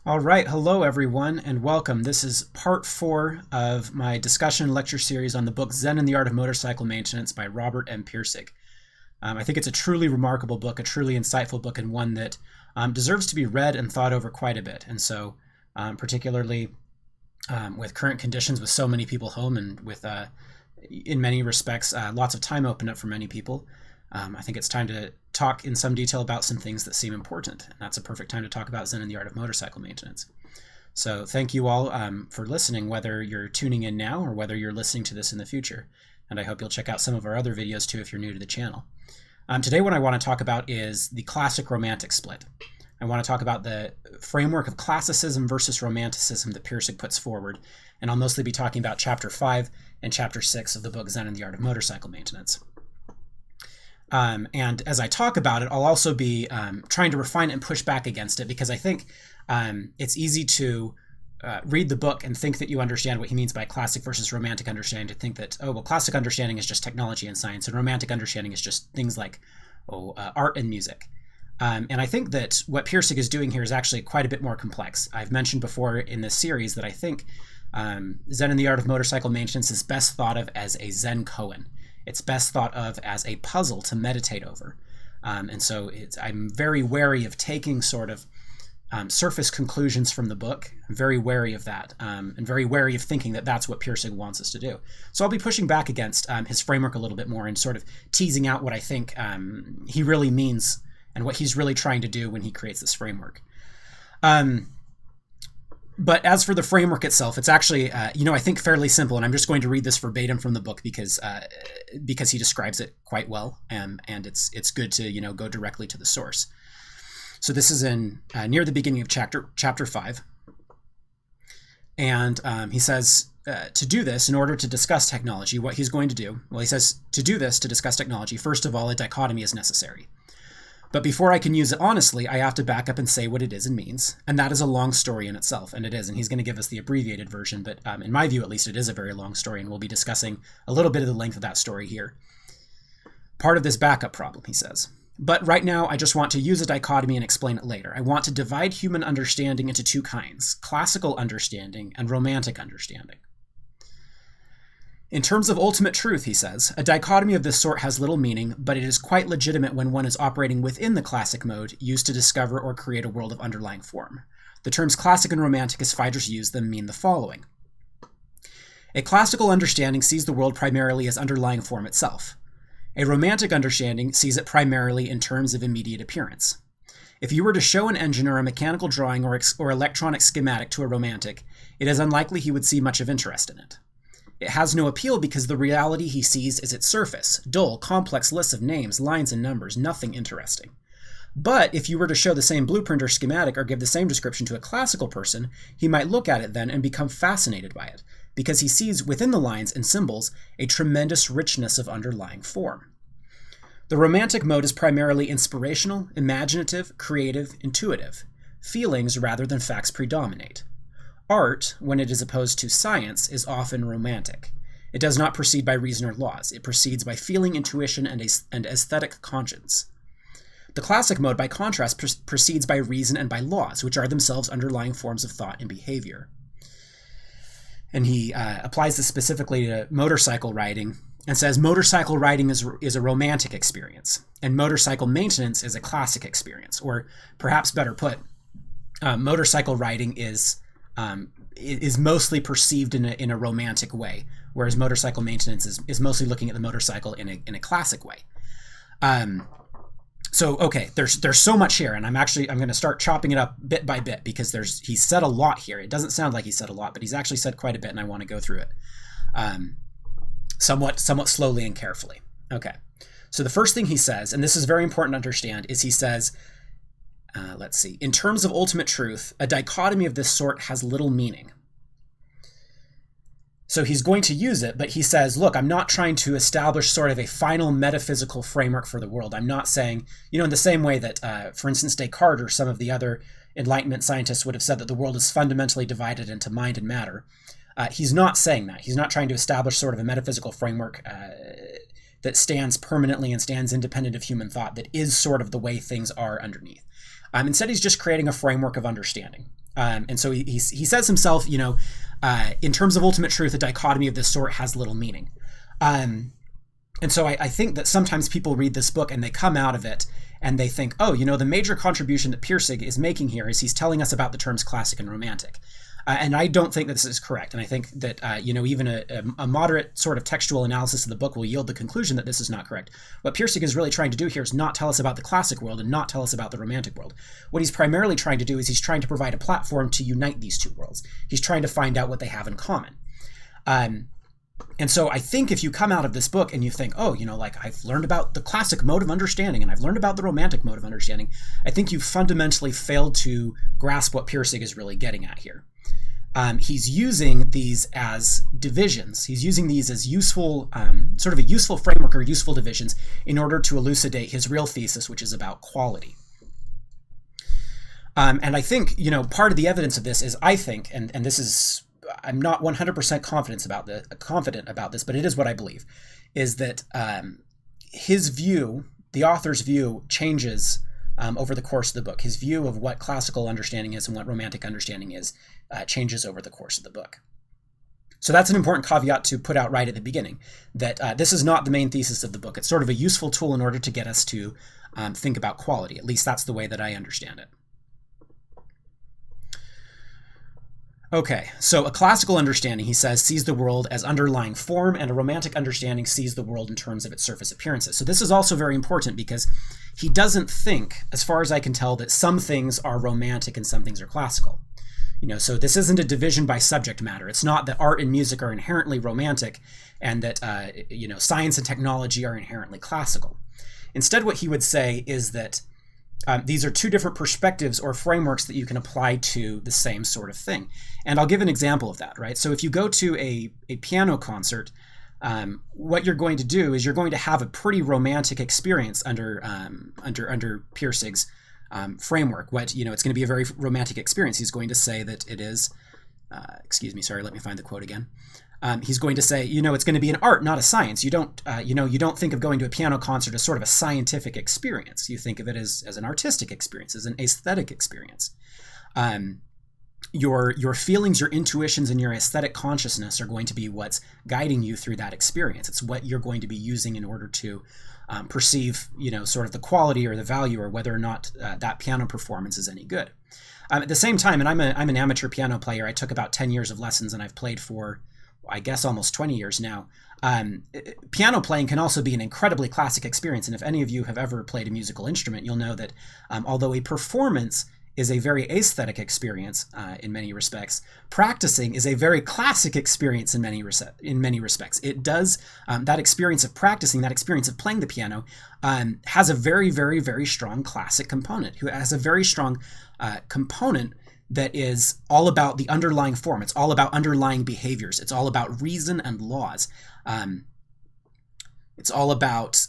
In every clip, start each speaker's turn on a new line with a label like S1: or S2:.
S1: All right, hello everyone, and welcome. This is part 4 of my discussion lecture series on the book Zen and the Art of Motorcycle Maintenance by Robert M. Pirsig. I think it's a truly remarkable book, a truly insightful book, and one that deserves to be read and thought over quite a bit. And so, particularly with current conditions, with so many people home and with, in many respects, lots of time opened up for many people, I think it's time to talk in some detail about some things that seem important. And that's a perfect time to talk about Zen and the Art of Motorcycle Maintenance. So thank you all for listening, whether you're tuning in now or whether you're listening to this in the future. And I hope you'll check out some of our other videos too if you're new to the channel. Today what I want to talk about is the Classic-Romantic Split. I want to talk about the framework of classicism versus romanticism that Pirsig puts forward. And I'll mostly be talking about Chapter 5 and Chapter 6 of the book Zen and the Art of Motorcycle Maintenance. And as I talk about it, I'll also be trying to refine it and push back against it, because I think it's easy to read the book and think that you understand what he means by classic versus romantic understanding, to think that, oh, well, classic understanding is just technology and science, and romantic understanding is just things like art and music. And I think that what Pirsig is doing here is actually quite a bit more complex. I've mentioned before in this series that I think Zen and the Art of Motorcycle Maintenance is best thought of as a Zen koan. It's best thought of as a puzzle to meditate over. And so I'm very wary of taking sort of surface conclusions from the book. I'm very wary of that, and very wary of thinking that that's what Pirsig wants us to do. So I'll be pushing back against his framework a little bit more and sort of teasing out what I think he really means and what he's really trying to do when he creates this framework. But as for the framework itself, it's actually, I think fairly simple, and I'm just going to read this verbatim from the book because he describes it quite well, and it's good to go directly to the source. So this is in near the beginning of chapter 5, and he says to do this in order to discuss technology, what he's going to do. Well, he says to do this to discuss technology, first of all, a dichotomy is necessary. But before I can use it honestly, I have to back up and say what it is and means. And that is a long story in itself, and it is. And he's going to give us the abbreviated version, but in my view, at least, it is a very long story, and we'll be discussing a little bit of the length of that story here. Part of this backup problem, he says. But right now, I just want to use a dichotomy and explain it later. I want to divide human understanding into two kinds, classical understanding and romantic understanding. In terms of ultimate truth, he says, a dichotomy of this sort has little meaning, but it is quite legitimate when one is operating within the classic mode used to discover or create a world of underlying form. The terms classic and romantic, as fighters use them, mean the following. A classical understanding sees the world primarily as underlying form itself. A romantic understanding sees it primarily in terms of immediate appearance. If you were to show an engine or a mechanical drawing or electronic schematic to a romantic, it is unlikely he would see much of interest in it. It has no appeal because the reality he sees is its surface, dull, complex lists of names, lines, and numbers, nothing interesting. But if you were to show the same blueprint or schematic or give the same description to a classical person, he might look at it then and become fascinated by it, because he sees within the lines and symbols a tremendous richness of underlying form. The romantic mode is primarily inspirational, imaginative, creative, intuitive. Feelings rather than facts predominate. Art, when it is opposed to science, is often romantic. It does not proceed by reason or laws. It proceeds by feeling, intuition, and aesthetic conscience. The classic mode, by contrast, proceeds by reason and by laws, which are themselves underlying forms of thought and behavior. And he applies this specifically to motorcycle riding and says motorcycle riding is a romantic experience, and motorcycle maintenance is a classic experience. Or perhaps better put, motorcycle riding is mostly perceived in a romantic way, whereas motorcycle maintenance is mostly looking at the motorcycle in a classic way. So okay, there's so much here, and I'm going to start chopping it up bit by bit, because he said a lot here. It doesn't sound like he said a lot, but he's actually said quite a bit, and I want to go through it somewhat slowly and carefully. Okay, so the first thing he says, and this is very important to understand, is he says, let's see. In terms of ultimate truth, a dichotomy of this sort has little meaning. So he's going to use it, but he says, look, I'm not trying to establish sort of a final metaphysical framework for the world. I'm not saying, in the same way that, for instance, Descartes or some of the other Enlightenment scientists would have said that the world is fundamentally divided into mind and matter. He's not saying that. He's not trying to establish sort of a metaphysical framework that stands permanently and stands independent of human thought, that is sort of the way things are underneath. Instead, he's just creating a framework of understanding. And so he says himself, in terms of ultimate truth, a dichotomy of this sort has little meaning. And so I think that sometimes people read this book and they come out of it and they think, oh, the major contribution that Pirsig is making here is he's telling us about the terms classic and romantic. And I don't think that this is correct. And I think that, even a moderate sort of textual analysis of the book will yield the conclusion that this is not correct. What Pirsig is really trying to do here is not tell us about the classic world and not tell us about the romantic world. What he's primarily trying to do is he's trying to provide a platform to unite these two worlds. He's trying to find out what they have in common. And so I think if you come out of this book and you think, oh, I've learned about the classic mode of understanding and I've learned about the romantic mode of understanding, I think you've fundamentally failed to grasp what Pirsig is really getting at here. He's using these as divisions. He's using these as useful, sort of a useful framework or useful divisions in order to elucidate his real thesis, which is about quality. And I think, part of the evidence of this is, I think, and this is, I'm not 100% confident about this, but it is what I believe, is that his view, the author's view, changes over the course of the book. His view of what classical understanding is and what romantic understanding is changes over the course of the book. So that's an important caveat to put out right at the beginning, that this is not the main thesis of the book. It's sort of a useful tool in order to get us to think about quality. At least that's the way that I understand it. Okay, so a classical understanding, he says, sees the world as underlying form, and a romantic understanding sees the world in terms of its surface appearances. So this is also very important because he doesn't think, as far as I can tell, that some things are romantic and some things are classical. So this isn't a division by subject matter. It's not that art and music are inherently romantic and that, science and technology are inherently classical. Instead, what he would say is that these are two different perspectives or frameworks that you can apply to the same sort of thing. And I'll give an example of that, right? So if you go to a piano concert, what you're going to do is you're going to have a pretty romantic experience under Pirsig's framework. It's going to be a very romantic experience. He's going to say that it is, let me find the quote again. He's going to say, it's going to be an art, not a science. You don't think of going to a piano concert as sort of a scientific experience. You think of it as an artistic experience, as an aesthetic experience. Your feelings, your intuitions, and your aesthetic consciousness are going to be what's guiding you through that experience. It's what you're going to be using in order to perceive, sort of the quality or the value or whether or not that piano performance is any good. At the same time, and I'm an amateur piano player. I took about 10 years of lessons, and I've played for, I guess, almost 20 years now. Piano playing can also be an incredibly classic experience. And if any of you have ever played a musical instrument, you'll know that although a performance is a very aesthetic experience in many respects, practicing is a very classic experience in many respects. It does, that experience of practicing, that experience of playing the piano, has a very, very, very strong classic component, who has a very strong component that is all about the underlying form. It's all about underlying behaviors. It's all about reason and laws. It's all about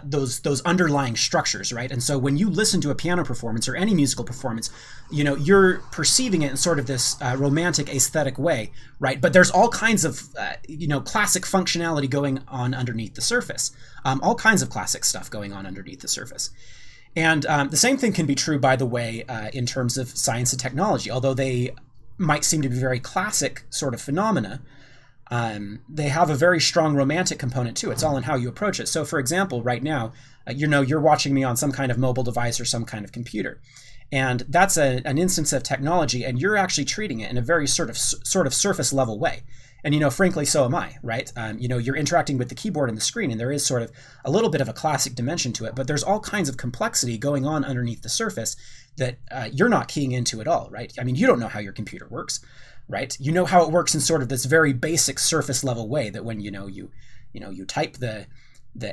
S1: those underlying structures, right? And so when you listen to a piano performance or any musical performance, you're perceiving it in sort of this romantic aesthetic way, right? But there's all kinds of classic functionality going on underneath the surface. All kinds of classic stuff going on underneath the surface. And the same thing can be true, by the way, in terms of science and technology. Although they might seem to be very classic sort of phenomena, they have a very strong romantic component too. It's all in how you approach it. So, for example, right now, you're watching me on some kind of mobile device or some kind of computer. And that's an instance of technology, and you're actually treating it in a very sort of surface level way. And, frankly, so am I, right? You're interacting with the keyboard and the screen, and there is sort of a little bit of a classic dimension to it, but there's all kinds of complexity going on underneath the surface that you're not keying into at all, right? I mean, you don't know how your computer works, right? You know how it works in sort of this very basic surface level way that when, you type the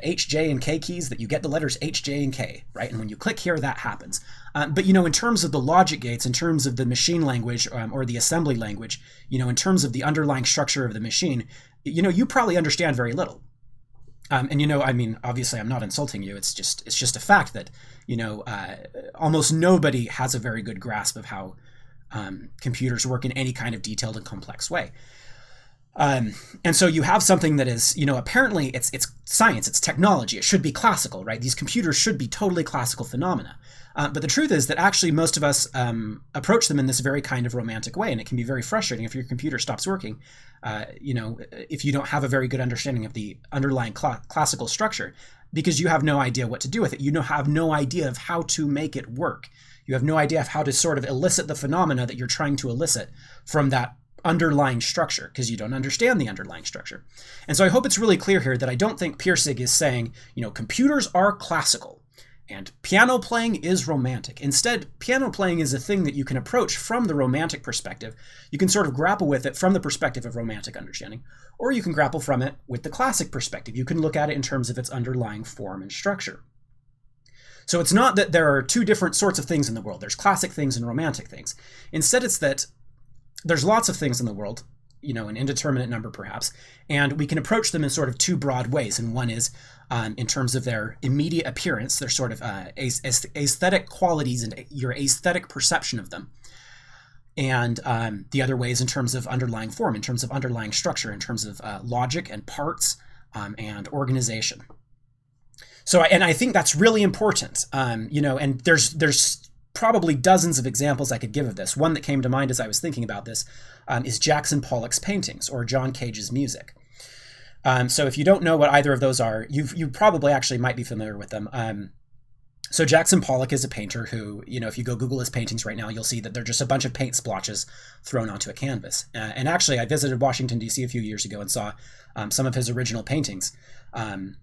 S1: H, J, and K keys, that you get the letters H, J, and K, right? And when you click here, that happens. But, in terms of the logic gates, in terms of the machine language or the assembly language, in terms of the underlying structure of the machine, you probably understand very little. Obviously I'm not insulting you. It's just a fact that, almost nobody has a very good grasp of how computers work in any kind of detailed and complex way. And so you have something that is, apparently it's science, it's technology, it should be classical, right? These computers should be totally classical phenomena. But the truth is that actually most of us approach them in this very kind of romantic way, and it can be very frustrating if your computer stops working, if you don't have a very good understanding of the underlying classical structure, because you have no idea what to do with it. You have no idea of how to make it work. You have no idea of how to sort of elicit the phenomena that you're trying to elicit from that underlying structure, because you don't understand the underlying structure. And so I hope it's really clear here that I don't think Pirsig is saying, computers are classical and piano playing is romantic. Instead, piano playing is a thing that you can approach from the romantic perspective. You can sort of grapple with it from the perspective of romantic understanding, or you can grapple from it with the classic perspective. You can look at it in terms of its underlying form and structure. So it's not that there are two different sorts of things in the world. There's classic things and romantic things. Instead, it's that there's lots of things in the world, an indeterminate number perhaps, and we can approach them in sort of two broad ways. And one is in terms of their immediate appearance, their sort of aesthetic qualities and your aesthetic perception of them. And the other way is in terms of underlying form, in terms of underlying structure, in terms of logic and parts and organization. So, and I think that's really important, and there's probably dozens of examples I could give of this. One that came to mind as I was thinking about this is Jackson Pollock's paintings or John Cage's music. So if you don't know what either of those are, you probably actually might be familiar with them. So Jackson Pollock is a painter who, if you go Google his paintings right now, you'll see that they're just a bunch of paint splotches thrown onto a canvas. And actually, I visited Washington, D.C. a few years ago and saw some of his original paintings. It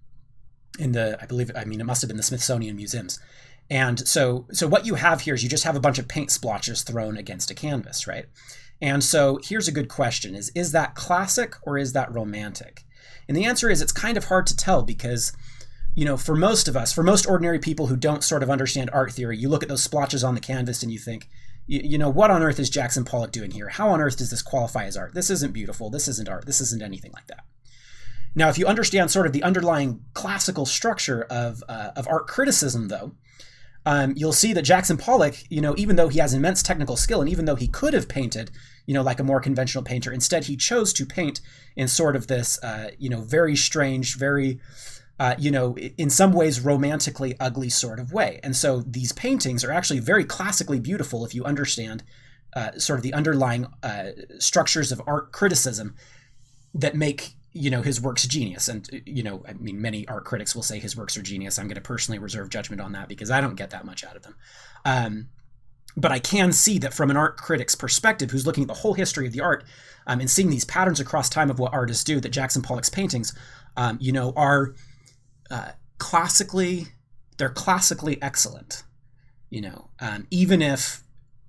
S1: must have been the Smithsonian Museums. And so what you have here is you just have a bunch of paint splotches thrown against a canvas, right? And so here's a good question, is that classic or is that romantic? And the answer is it's kind of hard to tell because, for most of us, for most ordinary people who don't sort of understand art theory, you look at those splotches on the canvas and you think, what on earth is Jackson Pollock doing here? How on earth does this qualify as art? This isn't beautiful. This isn't art. This isn't anything like that. Now, if you understand sort of the underlying classical structure of art criticism, though, you'll see that Jackson Pollock, even though he has immense technical skill, and even though he could have painted, like a more conventional painter, instead he chose to paint in sort of this, very strange, very, in some ways romantically ugly sort of way. And so these paintings are actually very classically beautiful if you understand sort of the underlying structures of art criticism that make his works genius. And, many art critics will say his works are genius. I'm going to personally reserve judgment on that because I don't get that much out of them. But I can see that from an art critic's perspective, who's looking at the whole history of the art and seeing these patterns across time of what artists do, that Jackson Pollock's paintings, are classically excellent, even if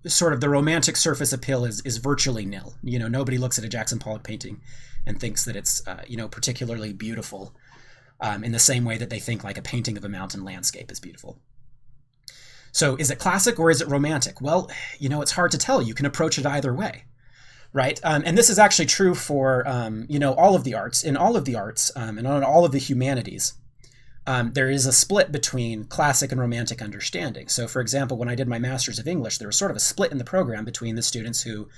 S1: sort of the romantic surface appeal is virtually nil. Nobody looks at a Jackson Pollock painting and thinks that it's, particularly beautiful in the same way that they think like a painting of a mountain landscape is beautiful. So is it classic or is it romantic? Well, it's hard to tell. You can approach it either way, right? And this is actually true for, all of the arts. In all of the arts and on all of the humanities, there is a split between classic and romantic understanding. So, for example, when I did my Master's of English, there was sort of a split in the program between the students who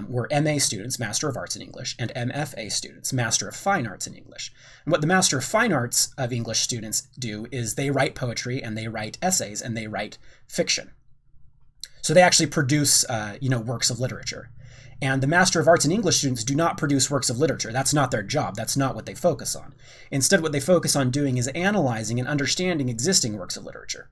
S1: were MA students, Master of Arts in English, and MFA students, Master of Fine Arts in English. And what the Master of Fine Arts of English students do is they write poetry and they write essays and they write fiction. So they actually produce, works of literature. And the Master of Arts in English students do not produce works of literature. That's not their job. That's not what they focus on. Instead, what they focus on doing is analyzing and understanding existing works of literature.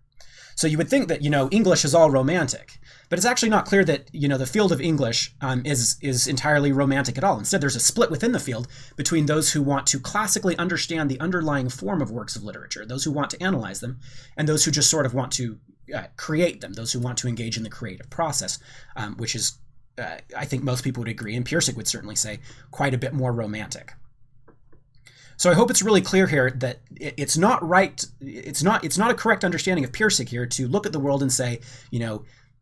S1: So you would think that, English is all romantic, but it's actually not clear that, the field of English is entirely romantic at all. Instead, there's a split within the field between those who want to classically understand the underlying form of works of literature, those who want to analyze them, and those who just sort of want to create them, those who want to engage in the creative process, which is, I think most people would agree, and Pirsig would certainly say, quite a bit more romantic. So I hope it's really clear here that it's not right. It's not a correct understanding of Pirsig here to look at the world and say,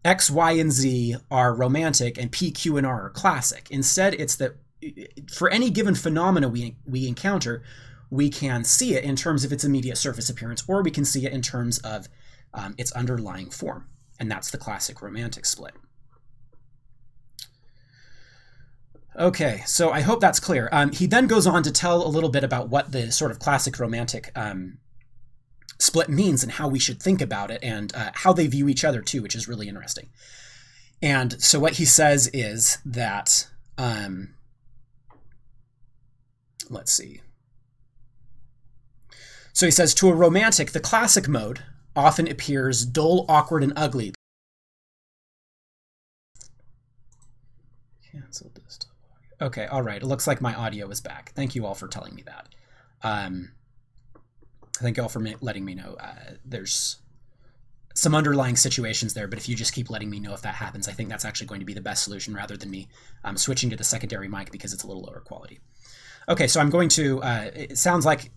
S1: X, Y, and Z are romantic and P, Q, and R are classic. Instead, it's that for any given phenomena we encounter, we can see it in terms of its immediate surface appearance, or we can see it in terms of its underlying form. And that's the classic romantic split. Okay, so I hope that's clear. He then goes on to tell a little bit about what the sort of classic romantic split means and how we should think about it, and how they view each other too, which is really interesting. And so what he says is that, let's see. So he says, to a romantic, the classic mode often appears dull, awkward, and ugly. Cancel this. Okay, all right. It looks like my audio is back. Thank you all for telling me that. Thank you all for letting me know. There's some underlying situations there, but if you just keep letting me know if that happens, I think that's actually going to be the best solution rather than me switching to the secondary mic because it's a little lower quality. Okay, so I'm going to, it sounds like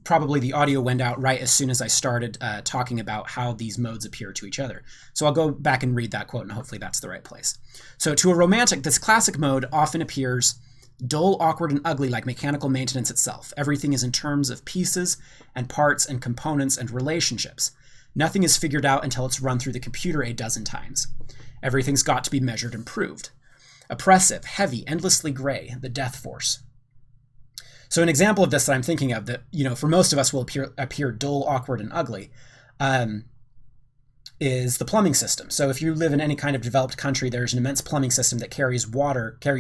S1: probably the audio went out right as soon as I started talking about how these modes appear to each other. So I'll go back and read that quote, and hopefully that's the right place. So to a romantic, this classic mode often appears dull, awkward, and ugly like mechanical maintenance itself. Everything is in terms of pieces and parts and components and relationships. Nothing is figured out until it's run through the computer a dozen times. Everything's got to be measured and proved. Oppressive, heavy, endlessly gray, the death force. So an example of this that I'm thinking of that, for most of us will appear dull, awkward, and ugly, is the plumbing system. So if you live in any kind of developed country, there's an immense plumbing system that carries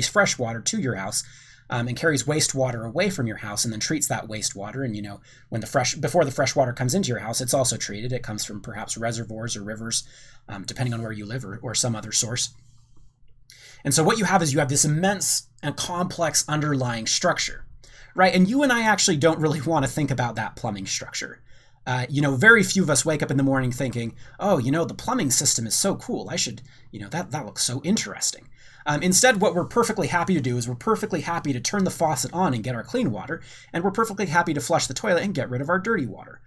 S1: fresh water to your house, and carries wastewater away from your house, and then treats that wastewater. And when before the fresh water comes into your house, it's also treated. It comes from perhaps reservoirs or rivers, depending on where you live, or some other source. And so what you have is you have this immense and complex underlying structure, right? And you and I actually don't really want to think about that plumbing structure. Very few of us wake up in the morning thinking, oh, the plumbing system is so cool. I should, that looks so interesting. Instead, what we're perfectly happy to do is we're perfectly happy to turn the faucet on and get our clean water, and we're perfectly happy to flush the toilet and get rid of our dirty water.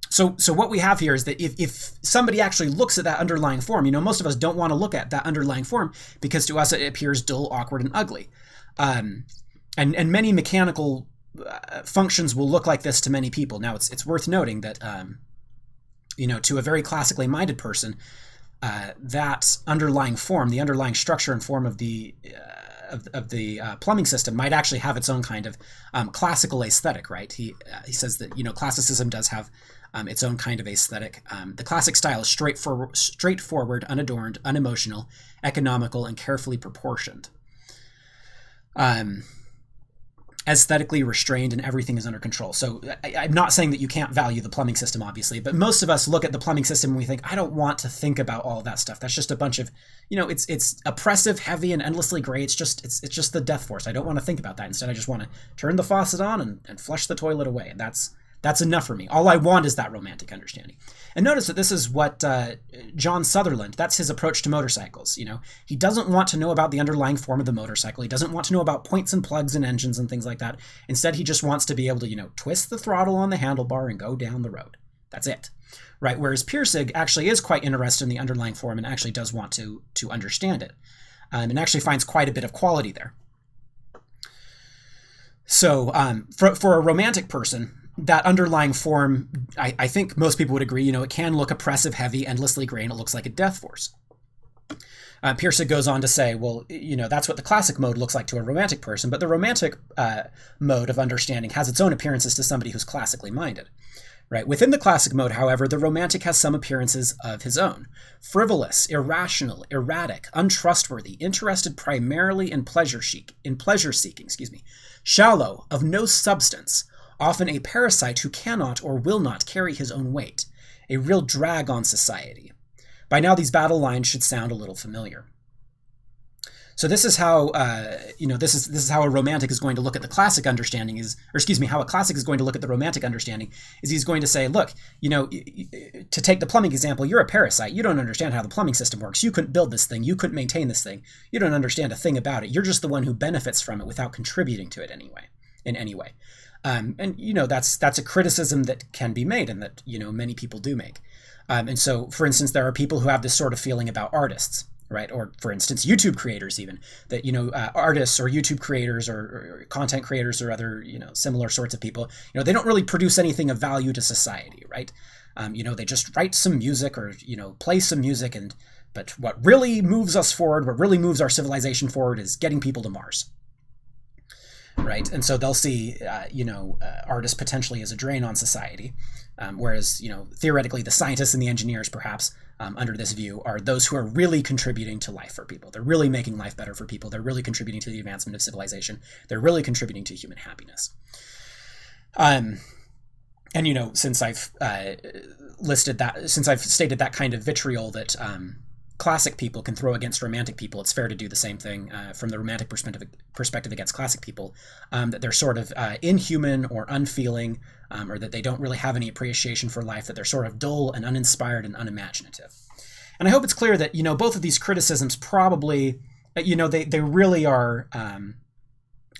S1: So what we have here is that if somebody actually looks at that underlying form, most of us don't want to look at that underlying form because to us it appears dull, awkward, and ugly. And many mechanical functions will look like this to many people. Now, it's worth noting that, to a very classically minded person, that underlying form, the underlying structure and form of the plumbing system might actually have its own kind of classical aesthetic, right? He says that, classicism does have its own kind of aesthetic. The classic style is straightforward, unadorned, unemotional, economical, and carefully proportioned. Aesthetically restrained, and everything is under control. So I'm not saying that you can't value the plumbing system, obviously, but most of us look at the plumbing system and we think, I don't want to think about all of that stuff. That's just a bunch of, it's oppressive, heavy, and endlessly gray. It's just the death force. I don't want to think about that. Instead, I just want to turn the faucet on and flush the toilet away. And that's enough for me. All I want is that romantic understanding. And notice that this is what John Sutherland, that's his approach to motorcycles. He doesn't want to know about the underlying form of the motorcycle. He doesn't want to know about points and plugs and engines and things like that. Instead, he just wants to be able to, twist the throttle on the handlebar and go down the road. That's it. Right? Whereas Pirsig actually is quite interested in the underlying form and actually does want to understand it. And actually finds quite a bit of quality there. So for a romantic person, that underlying form, I think most people would agree, it can look oppressive, heavy, endlessly gray, and it looks like a death force. Pirsig goes on to say, well, that's what the classic mode looks like to a romantic person, but the romantic mode of understanding has its own appearances to somebody who's classically minded. Right? Within the classic mode, however, the romantic has some appearances of his own. Frivolous, irrational, erratic, untrustworthy, interested primarily in pleasure seeking, shallow, of no substance, often a parasite who cannot or will not carry his own weight, a real drag on society. By now, these battle lines should sound a little familiar. So this is how, this is how a romantic is going to look at the classic understanding how a classic is going to look at the romantic understanding is he's going to say, look, to take the plumbing example, you're a parasite. You don't understand how the plumbing system works. You couldn't build this thing. You couldn't maintain this thing. You don't understand a thing about it. You're just the one who benefits from it without contributing to it in any way. And that's a criticism that can be made and that, many people do make. And so, for instance, there are people who have this sort of feeling about artists, right? Or, for instance, YouTube creators even, that, artists or YouTube creators or content creators or other, similar sorts of people, they don't really produce anything of value to society, right? They just write some music or, play some music. But what really moves us forward, what really moves our civilization forward is getting people to Mars. right? And so they'll see, artists potentially as a drain on society, whereas, theoretically, the scientists and the engineers, perhaps, under this view, are those who are really contributing to life for people. They're really making life better for people. They're really contributing to the advancement of civilization. They're really contributing to human happiness. And, since I've since I've stated that kind of vitriol that classic people can throw against romantic people, it's fair to do the same thing from the romantic perspective against classic people, that they're sort of inhuman or unfeeling, or that they don't really have any appreciation for life, that they're sort of dull and uninspired and unimaginative. And I hope it's clear that, both of these criticisms probably, they really are,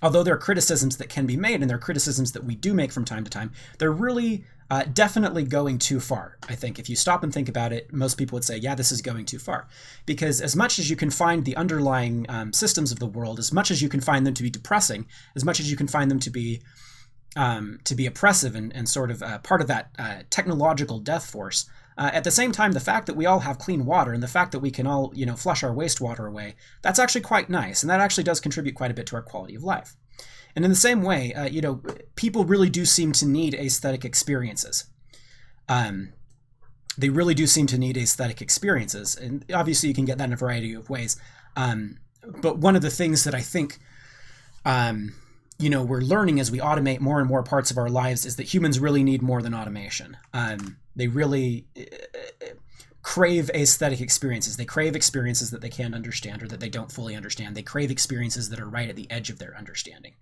S1: although they're criticisms that can be made, and they're criticisms that we do make from time to time, they're really definitely going too far. I think if you stop and think about it, most people would say, yeah, this is going too far. Because as much as you can find the underlying systems of the world, as much as you can find them to be depressing, as much as you can find them to be oppressive and sort of part of that technological death force, at the same time, the fact that we all have clean water and the fact that we can all, flush our wastewater away, that's actually quite nice. And that actually does contribute quite a bit to our quality of life. And in the same way, people really do seem to need aesthetic experiences. They really do seem to need aesthetic experiences. And obviously you can get that in a variety of ways. But one of the things that I think, we're learning as we automate more and more parts of our lives is that humans really need more than automation. They really crave aesthetic experiences. They crave experiences that they can't understand or that they don't fully understand. They crave experiences that are right at the edge of their understanding.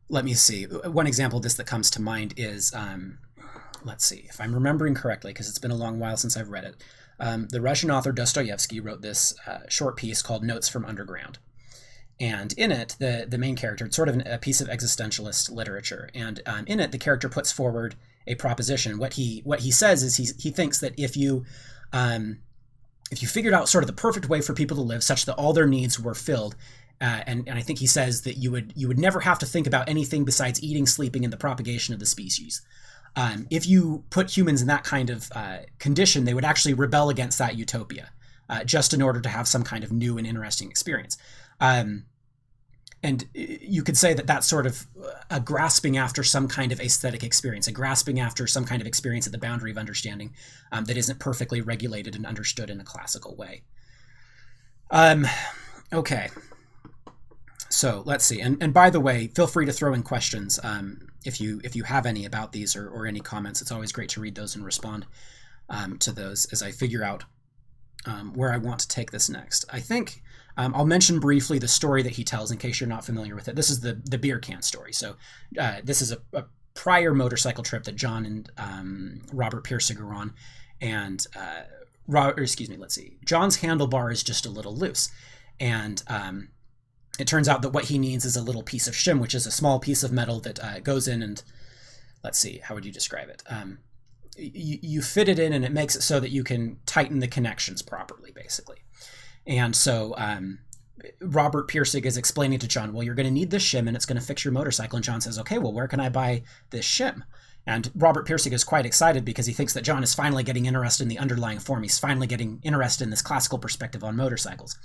S1: Let me see. One example of this that comes to mind is, let's see, if I'm remembering correctly, because it's been a long while since I've read it. The Russian author Dostoevsky wrote this short piece called Notes from Underground. And in it, the main character, it's sort of a piece of existentialist literature. And in it, the character puts forward a proposition. What he says is he thinks that if you figured out sort of the perfect way for people to live such that all their needs were filled, and I think he says that you would never have to think about anything besides eating, sleeping, and the propagation of the species. If you put humans in that kind of condition, they would actually rebel against that utopia, just in order to have some kind of new and interesting experience. And you could say that that's sort of a grasping after some kind of aesthetic experience, a grasping after some kind of experience at the boundary of understanding that isn't perfectly regulated and understood in a classical way. Okay. So let's see. And by the way, feel free to throw in questions if you have any about these or any comments. It's always great to read those and respond to those as I figure out where I want to take this next. I think I'll mention briefly the story that he tells in case you're not familiar with it. This is the beer can story. So this is a prior motorcycle trip that John and Robert Pirsig are on. And John's handlebar is just a little loose. And it turns out that what he needs is a little piece of shim, which is a small piece of metal that goes in and, let's see, how would you describe it? You fit it in and it makes it so that you can tighten the connections properly, basically. And so Robert Pirsig is explaining to John, well, you're going to need this shim and it's going to fix your motorcycle. And John says, okay, well, where can I buy this shim? And Robert Pirsig is quite excited because he thinks that John is finally getting interested in the underlying form. He's finally getting interested in this classical perspective on motorcycles.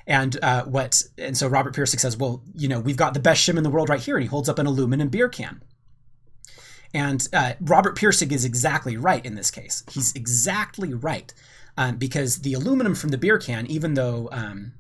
S1: And so Robert Pirsig says, well, we've got the best shim in the world right here. And he holds up an aluminum beer can. And Robert Pirsig is exactly right in this case. He's exactly right. Because the aluminum from the beer can, even though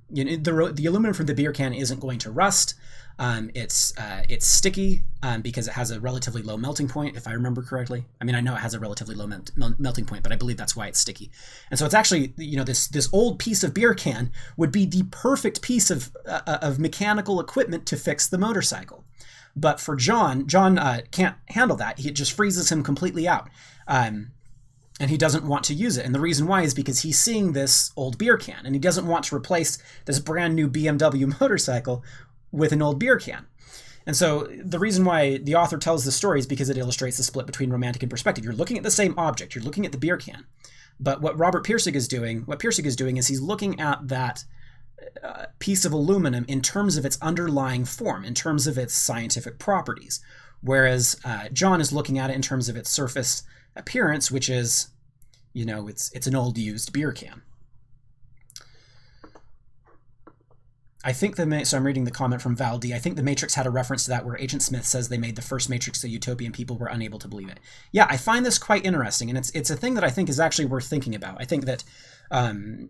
S1: the aluminum from the beer can isn't going to rust, it's sticky because it has a relatively low melting point, if I remember correctly. I mean, I know it has a relatively low melting point, but I believe that's why it's sticky. And so it's actually, this old piece of beer can would be the perfect piece of mechanical equipment to fix the motorcycle. But for John can't handle that. It just freezes him completely out. And he doesn't want to use it. And the reason why is because he's seeing this old beer can, and he doesn't want to replace this brand new BMW motorcycle with an old beer can. And so the reason why the author tells this story is because it illustrates the split between romantic and perspective. You're looking at the same object. You're looking at the beer can. But what Pirsig is doing is he's looking at that piece of aluminum in terms of its underlying form, in terms of its scientific properties. Whereas John is looking at it in terms of its surface appearance, which is, it's an old used beer can. I think so I'm reading the comment from Val D. I think the Matrix had a reference to that where Agent Smith says they made the first Matrix a utopia and people were unable to believe it. Yeah, I find this quite interesting, and it's a thing that I think is actually worth thinking about. I think that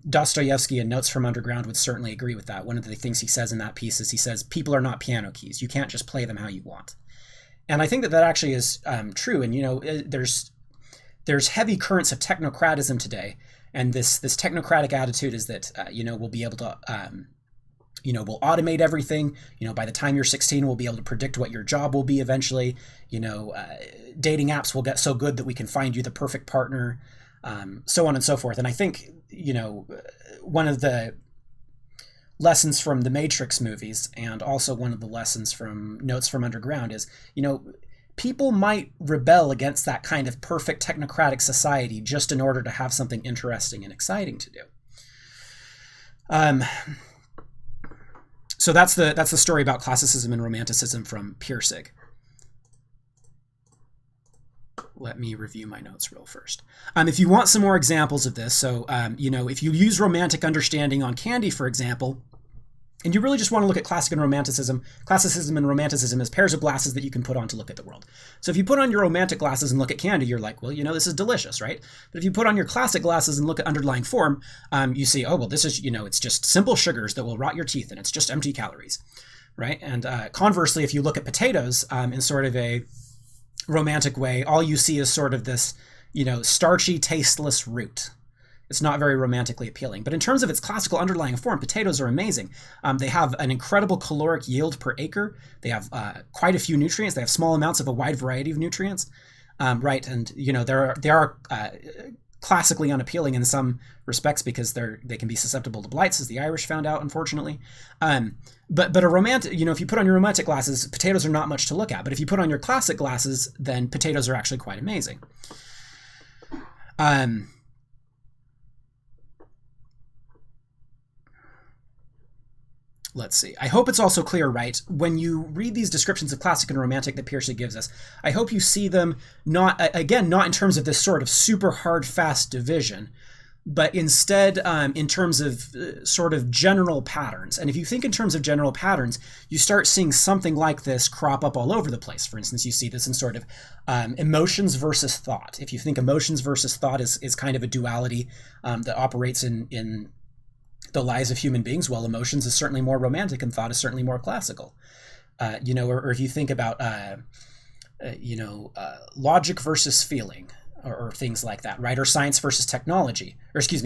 S1: Dostoevsky in Notes from Underground would certainly agree with that. One of the things he says in that piece is he says, people are not piano keys. You can't just play them how you want. And I think that actually is true. And, there's heavy currents of technocratism today. And this technocratic attitude is that, we'll be able to... we'll automate everything. By the time you're 16, we'll be able to predict what your job will be eventually. Dating apps will get so good that we can find you the perfect partner, so on and so forth. And I think, one of the lessons from the Matrix movies and also one of the lessons from Notes from Underground is, people might rebel against that kind of perfect technocratic society just in order to have something interesting and exciting to do. So that's the story about classicism and romanticism from Pirsig. Let me review my notes real first. If you want some more examples of this, so if you use romantic understanding on candy, for example, and you really just want to look at classicism and romanticism as pairs of glasses that you can put on to look at the world. So if you put on your romantic glasses and look at candy, you're like, well, this is delicious, right? But if you put on your classic glasses and look at underlying form, you see, oh, well, this is, it's just simple sugars that will rot your teeth and it's just empty calories, right? And conversely, if you look at potatoes in sort of a romantic way, all you see is sort of this, starchy, tasteless root. It's not very romantically appealing. But in terms of its classical underlying form, potatoes are amazing. They have an incredible caloric yield per acre. They have quite a few nutrients. They have small amounts of a wide variety of nutrients, right? And they are classically unappealing in some respects because they can be susceptible to blights, as the Irish found out, unfortunately. But a romantic, if you put on your romantic glasses, potatoes are not much to look at. But if you put on your classic glasses, then potatoes are actually quite amazing. Let's see. I hope it's also clear, right? When you read these descriptions of classic and romantic that Pirsig gives us, I hope you see them not in terms of this sort of super hard, fast division, but instead in terms of sort of general patterns. And if you think in terms of general patterns, you start seeing something like this crop up all over the place. For instance, you see this in sort of emotions versus thought. If you think emotions versus thought is kind of a duality that operates in the lives of human beings, well, emotions is certainly more romantic and thought is certainly more classical. Or if you think about, logic versus feeling or things like that, right? Or science versus technology,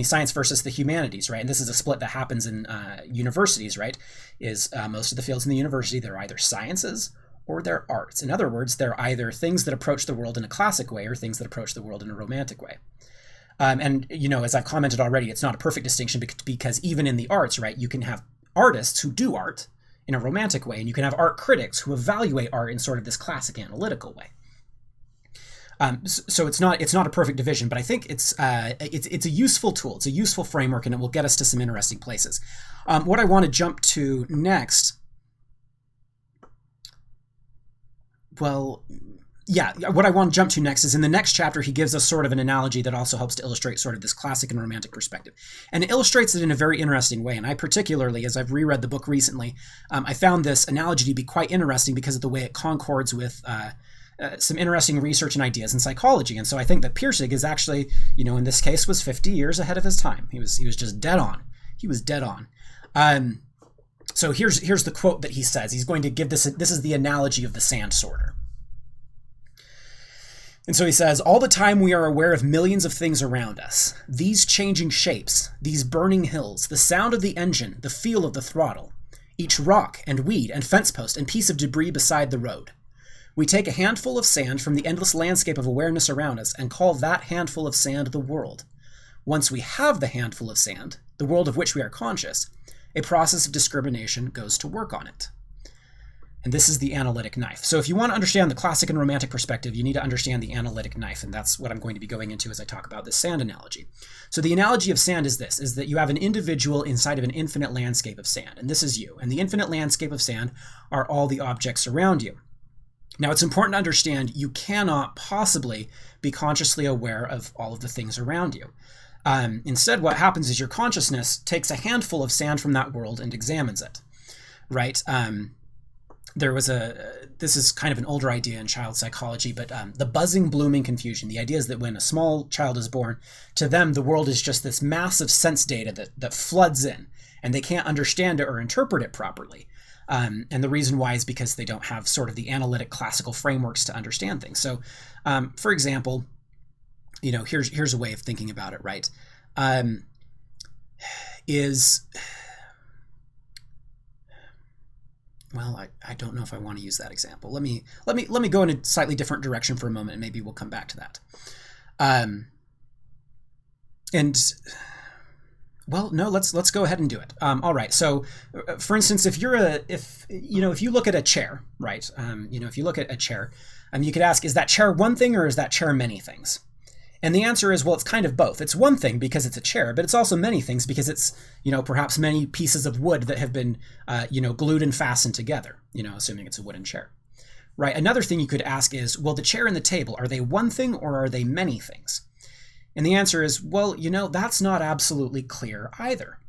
S1: science versus the humanities, right? And this is a split that happens in universities, right? Is most of the fields in the university, they're either sciences or they're arts. In other words, they're either things that approach the world in a classic way or things that approach the world in a romantic way. And, as I've commented already, it's not a perfect distinction because even in the arts, right, you can have artists who do art in a romantic way, and you can have art critics who evaluate art in sort of this classic analytical way. So it's not a perfect division, but I think it's a useful tool. It's a useful framework, and it will get us to some interesting places. What I want to jump to next, what I want to jump to next is in the next chapter, he gives us sort of an analogy that also helps to illustrate sort of this classic and romantic perspective. And it illustrates it in a very interesting way. And I particularly, as I've reread the book recently, I found this analogy to be quite interesting because of the way it concords with some interesting research and ideas in psychology. And so I think that Pirsig is actually, in this case, was 50 years ahead of his time. He was just dead on. He was dead on. So here's the quote that he says. He's going to give this is the analogy of the sand sorter. And so he says, all the time we are aware of millions of things around us. These changing shapes, these burning hills, the sound of the engine, the feel of the throttle, each rock and weed and fence post and piece of debris beside the road. We take a handful of sand from the endless landscape of awareness around us and call that handful of sand the world. Once we have the handful of sand, the world of which we are conscious, a process of discrimination goes to work on it. And this is the analytic knife. So if you want to understand the classic and romantic perspective, you need to understand the analytic knife, and that's what I'm going to be going into as I talk about this sand analogy. So the analogy of sand is this, is that you have an individual inside of an infinite landscape of sand, and this is you. And the infinite landscape of sand are all the objects around you. Now, it's important to understand you cannot possibly be consciously aware of all of the things around you. Instead, what happens is your consciousness takes a handful of sand from that world and examines it. right? There was this is kind of an older idea in child psychology, but the buzzing, blooming confusion. The idea is that when a small child is born, to them, the world is just this massive sense data that floods in, and they can't understand it or interpret it properly. And the reason why is because they don't have sort of the analytic classical frameworks to understand things. So, for example, here's a way of thinking about it, right? Well, I don't know if I want to use that example. Let me go in a slightly different direction for a moment, and maybe we'll come back to that. Well, no, let's go ahead and do it. All right. So, for instance, if you look at a chair, right? If you look at a chair, you could ask, is that chair one thing or is that chair many things? And the answer is, well, it's kind of both. It's one thing because it's a chair, but it's also many things because it's, perhaps many pieces of wood that have been, glued and fastened together, assuming it's a wooden chair, right? Another thing you could ask is, well, the chair and the table, are they one thing or are they many things? And the answer is, well, that's not absolutely clear either.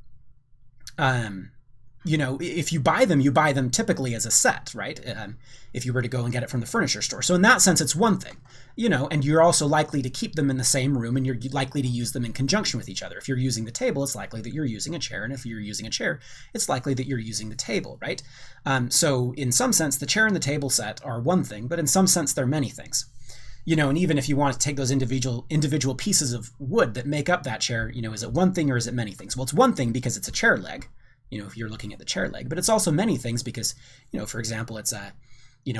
S1: If you buy them typically as a set, right? If you were to go and get it from the furniture store. So in that sense, it's one thing, and you're also likely to keep them in the same room, and you're likely to use them in conjunction with each other. If you're using the table, it's likely that you're using a chair. And if you're using a chair, it's likely that you're using the table, right? So in some sense, the chair and the table set are one thing, but in some sense, they're many things. And even if you want to take those individual pieces of wood that make up that chair, is it one thing or is it many things? Well, it's one thing because it's a chair leg, if you're looking at the chair leg, but it's also many things because, for example, it's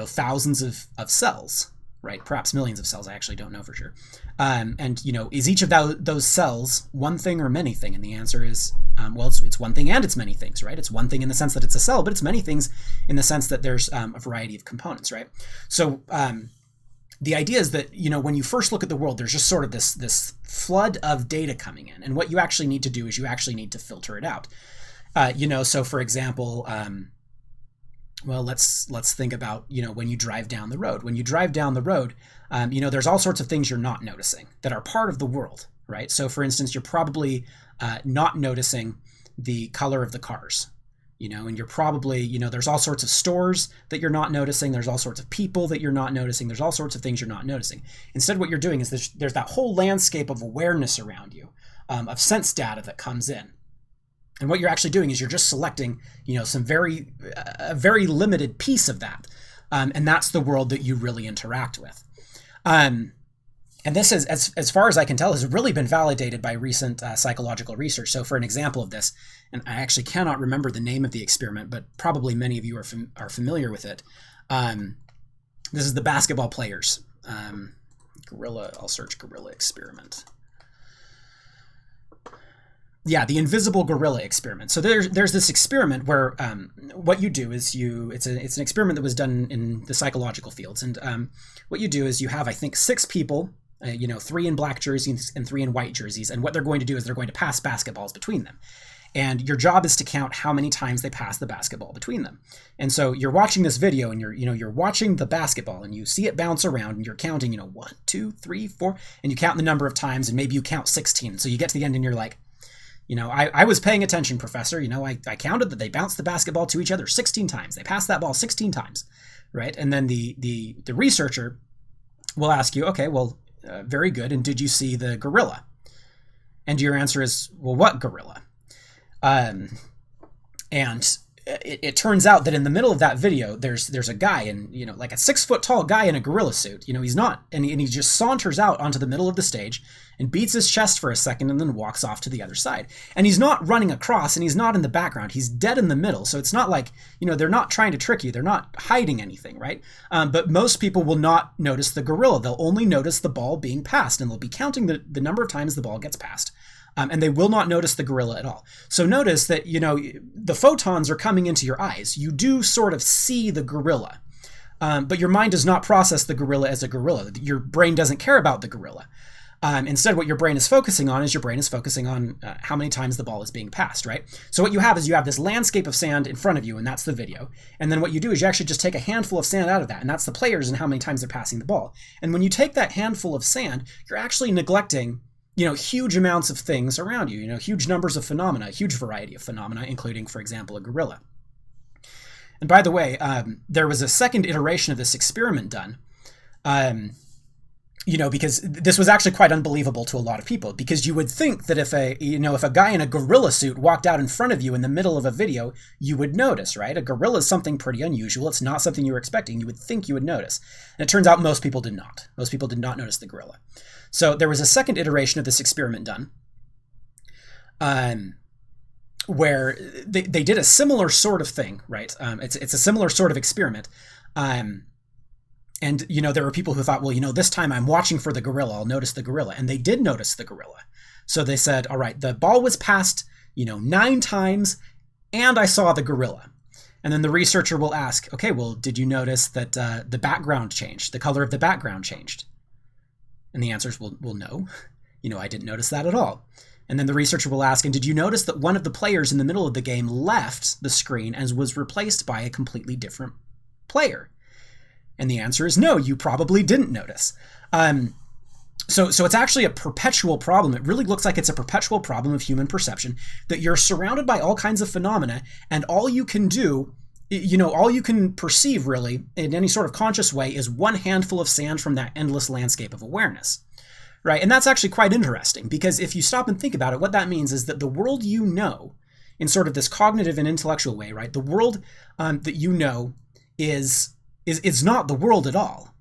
S1: thousands of cells, right? Perhaps millions of cells. I actually don't know for sure. Is each of those cells one thing or many thing? And the answer is, well, it's one thing and it's many things, right? It's one thing in the sense that it's a cell, but it's many things in the sense that there's a variety of components, right? So, the idea is that, when you first look at the world, there's just sort of this flood of data coming in. And what you actually need to do is you actually need to filter it out. So for example, well, let's think about, when you drive down the road. When you drive down the road, there's all sorts of things you're not noticing that are part of the world, right? So for instance, you're probably not noticing the color of the cars. And you're probably, there's all sorts of stores that you're not noticing. There's all sorts of people that you're not noticing. There's all sorts of things you're not noticing. Instead, what you're doing is there's that whole landscape of awareness around you, of sense data that comes in. And what you're actually doing is you're just selecting, a very limited piece of that. And that's the world that you really interact with. And this is, as far as I can tell, has really been validated by recent psychological research. So for an example of this, and I actually cannot remember the name of the experiment, but probably many of you are familiar with it. This is the basketball players. I'll search gorilla experiment. Yeah, the invisible gorilla experiment. So there's this experiment where what you do is it's an experiment that was done in the psychological fields. And what you do is you have, I think, 6 people, 3 in black jerseys and 3 in white jerseys. And what they're going to do is they're going to pass basketballs between them. And your job is to count how many times they pass the basketball between them. And so you're watching this video and you're watching the basketball and you see it bounce around and you're counting, 1, 2, 3, 4, and you count the number of times and maybe you count 16. So you get to the end and you're like, I was paying attention, professor. I counted that they bounced the basketball to each other 16 times. They passed that ball 16 times, right? And then the researcher will ask you, okay, well, very good. And did you see the gorilla? And your answer is, well, what gorilla? And it turns out that in the middle of that video, there's a guy like a 6-foot tall guy in a gorilla suit. He's not, and he just saunters out onto the middle of the stage and beats his chest for a second and then walks off to the other side. And he's not running across and he's not in the background. He's dead in the middle. So it's not like, they're not trying to trick you. They're not hiding anything, right? But most people will not notice the gorilla. They'll only notice the ball being passed, and they'll be counting the number of times the ball gets passed. And they will not notice the gorilla at all. So notice that, the photons are coming into your eyes. You do sort of see the gorilla, but your mind does not process the gorilla as a gorilla. Your brain doesn't care about the gorilla. Instead, what your brain is focusing on how many times the ball is being passed, right? So what you have is this landscape of sand in front of you, and that's the video. And then what you do is you actually just take a handful of sand out of that, and that's the players and how many times they're passing the ball. And when you take that handful of sand, you're actually neglecting huge amounts of things around you, huge numbers of phenomena, a huge variety of phenomena, including, for example, a gorilla. And by the way, there was a second iteration of this experiment done, because this was actually quite unbelievable to a lot of people, because you would think that if a guy in a gorilla suit walked out in front of you in the middle of a video, you would notice, right? A gorilla is something pretty unusual. It's not something you were expecting. You would think you would notice. And it turns out most people did not. Most people did not notice the gorilla. So there was a second iteration of this experiment done, where they did a similar sort of thing, right? It's a similar sort of experiment. And, there were people who thought, well, this time I'm watching for the gorilla, I'll notice the gorilla. And they did notice the gorilla. So they said, all right, the ball was passed, 9 times, and I saw the gorilla. And then the researcher will ask, okay, well, did you notice that the background changed? The color of the background changed? And the answer is, well, no. I didn't notice that at all. And then the researcher will ask, and did you notice that one of the players in the middle of the game left the screen and was replaced by a completely different player? And the answer is no, you probably didn't notice. So it's actually a perpetual problem. It really looks like it's a perpetual problem of human perception, that you're surrounded by all kinds of phenomena, and all you can do, all you can perceive really in any sort of conscious way is one handful of sand from that endless landscape of awareness. Right? And that's actually quite interesting, because if you stop and think about it, what that means is that the world you know, in sort of this cognitive and intellectual way, right? The world that you know is not the world at all.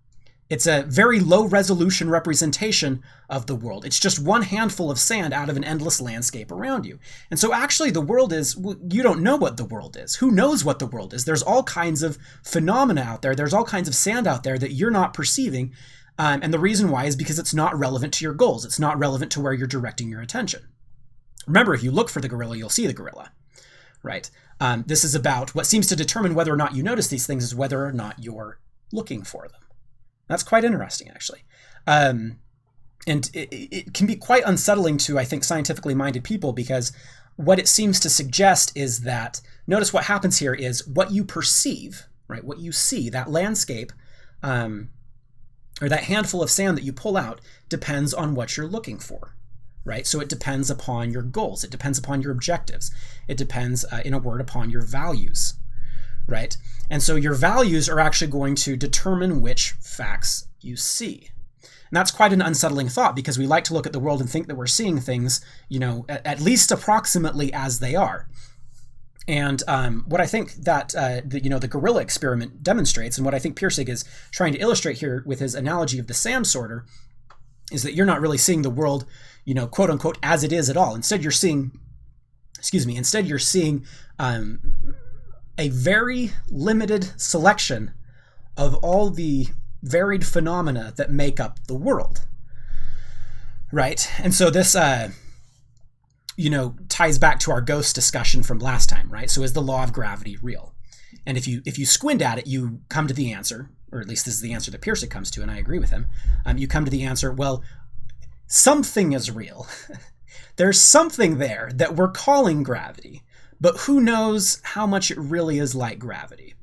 S1: It's a very low resolution representation of the world. It's just one handful of sand out of an endless landscape around you. And so actually the world is, you don't know what the world is. Who knows what the world is? There's all kinds of phenomena out there. There's all kinds of sand out there that you're not perceiving. And the reason why is because it's not relevant to your goals. It's not relevant to where you're directing your attention. Remember, if you look for the gorilla, you'll see the gorilla, right? This is about what seems to determine whether or not you notice these things is whether or not you're looking for them. That's quite interesting, actually. And it can be quite unsettling to, I think, scientifically minded people, because what it seems to suggest is that, notice what happens here is what you perceive, right? What you see, that landscape, or that handful of sand that you pull out, depends on what you're looking for, right? So it depends upon your goals. It depends upon your objectives. It depends, in a word, upon your values, right? And so your values are actually going to determine which facts you see. And that's quite an unsettling thought, because we like to look at the world and think that we're seeing things, at least approximately as they are. And what I think that the gorilla experiment demonstrates, and what I think Pirsig is trying to illustrate here with his analogy of the sand sorter, is that you're not really seeing the world, quote unquote, as it is at all. Instead, you're seeing, a very limited selection of all the varied phenomena that make up the world, right? And so this ties back to our ghost discussion from last time, right? So is the law of gravity real? And if you squint at it, you come to the answer, or at least this is the answer that Pirsig comes to, and I agree with him. You come to the answer, well, something is real. There's something there that we're calling gravity, but who knows how much it really is like gravity,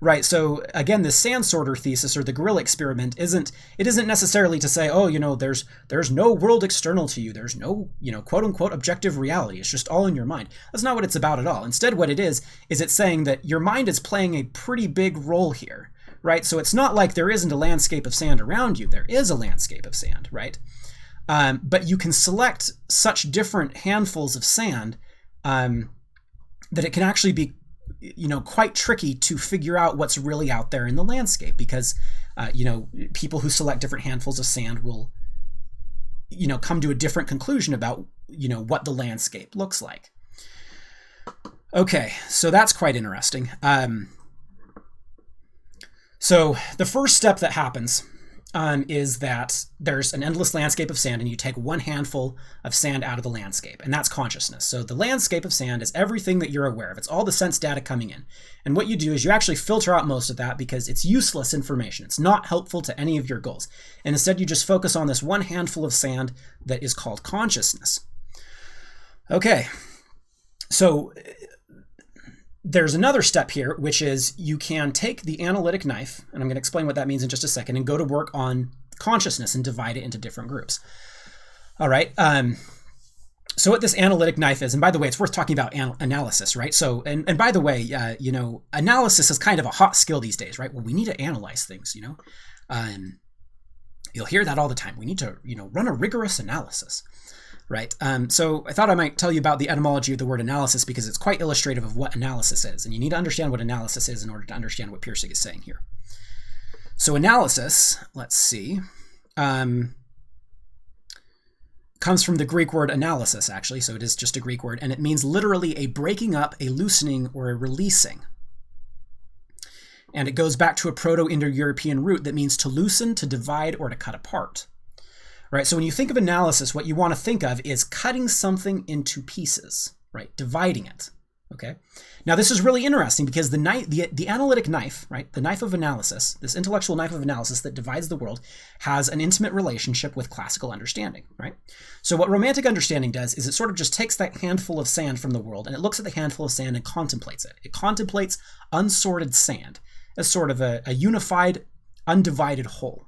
S1: right? So again, the sand sorter thesis, or the gorilla experiment, isn't necessarily to say, oh, there's no world external to you. There's no, quote unquote objective reality. It's just all in your mind. That's not what it's about at all. Instead, what it is it's saying that your mind is playing a pretty big role here, right? So it's not like there isn't a landscape of sand around you. There is a landscape of sand, right? But you can select such different handfuls of sand that it can actually be, quite tricky to figure out what's really out there in the landscape, because, people who select different handfuls of sand will, come to a different conclusion about, what the landscape looks like. Okay, so that's quite interesting. So the first step that happens is that there's an endless landscape of sand, and you take one handful of sand out of the landscape, and that's consciousness. So the landscape of sand is everything that you're aware of. It's all the sense data coming in. And what you do is you actually filter out most of that, because it's useless information. It's not helpful to any of your goals. And instead, you just focus on this one handful of sand that is called consciousness. Okay, so there's another step here, which is you can take the analytic knife, and I'm going to explain what that means in just a second, and go to work on consciousness and divide it into different groups. All right. So what this analytic knife is, and by the way, it's worth talking about analysis, right? So, and by the way, you know, analysis is kind of a hot skill these days, right? Well, we need to analyze things, you know. You'll hear that all the time. We need to, you know, run a rigorous analysis, right? So I thought I might tell you about the etymology of the word analysis because it's quite illustrative of what analysis is, and you need to understand what analysis is in order to understand what Pirsig is saying here. So analysis, let's see, comes from the Greek word analysis, actually, so it is just a Greek word, and it means literally a breaking up, a loosening, or a releasing. And it goes back to a Proto-Indo-European root that means to loosen, to divide, or to cut apart. Right? So when you think of analysis, what you want to think of is cutting something into pieces, right? Dividing it. Okay. Now this is really interesting because the analytic knife, right? The knife of analysis, this intellectual knife of analysis that divides the world, has an intimate relationship with classical understanding, right? So what romantic understanding does is it sort of just takes that handful of sand from the world and it looks at the handful of sand and contemplates it. It contemplates unsorted sand as sort of a unified, undivided whole,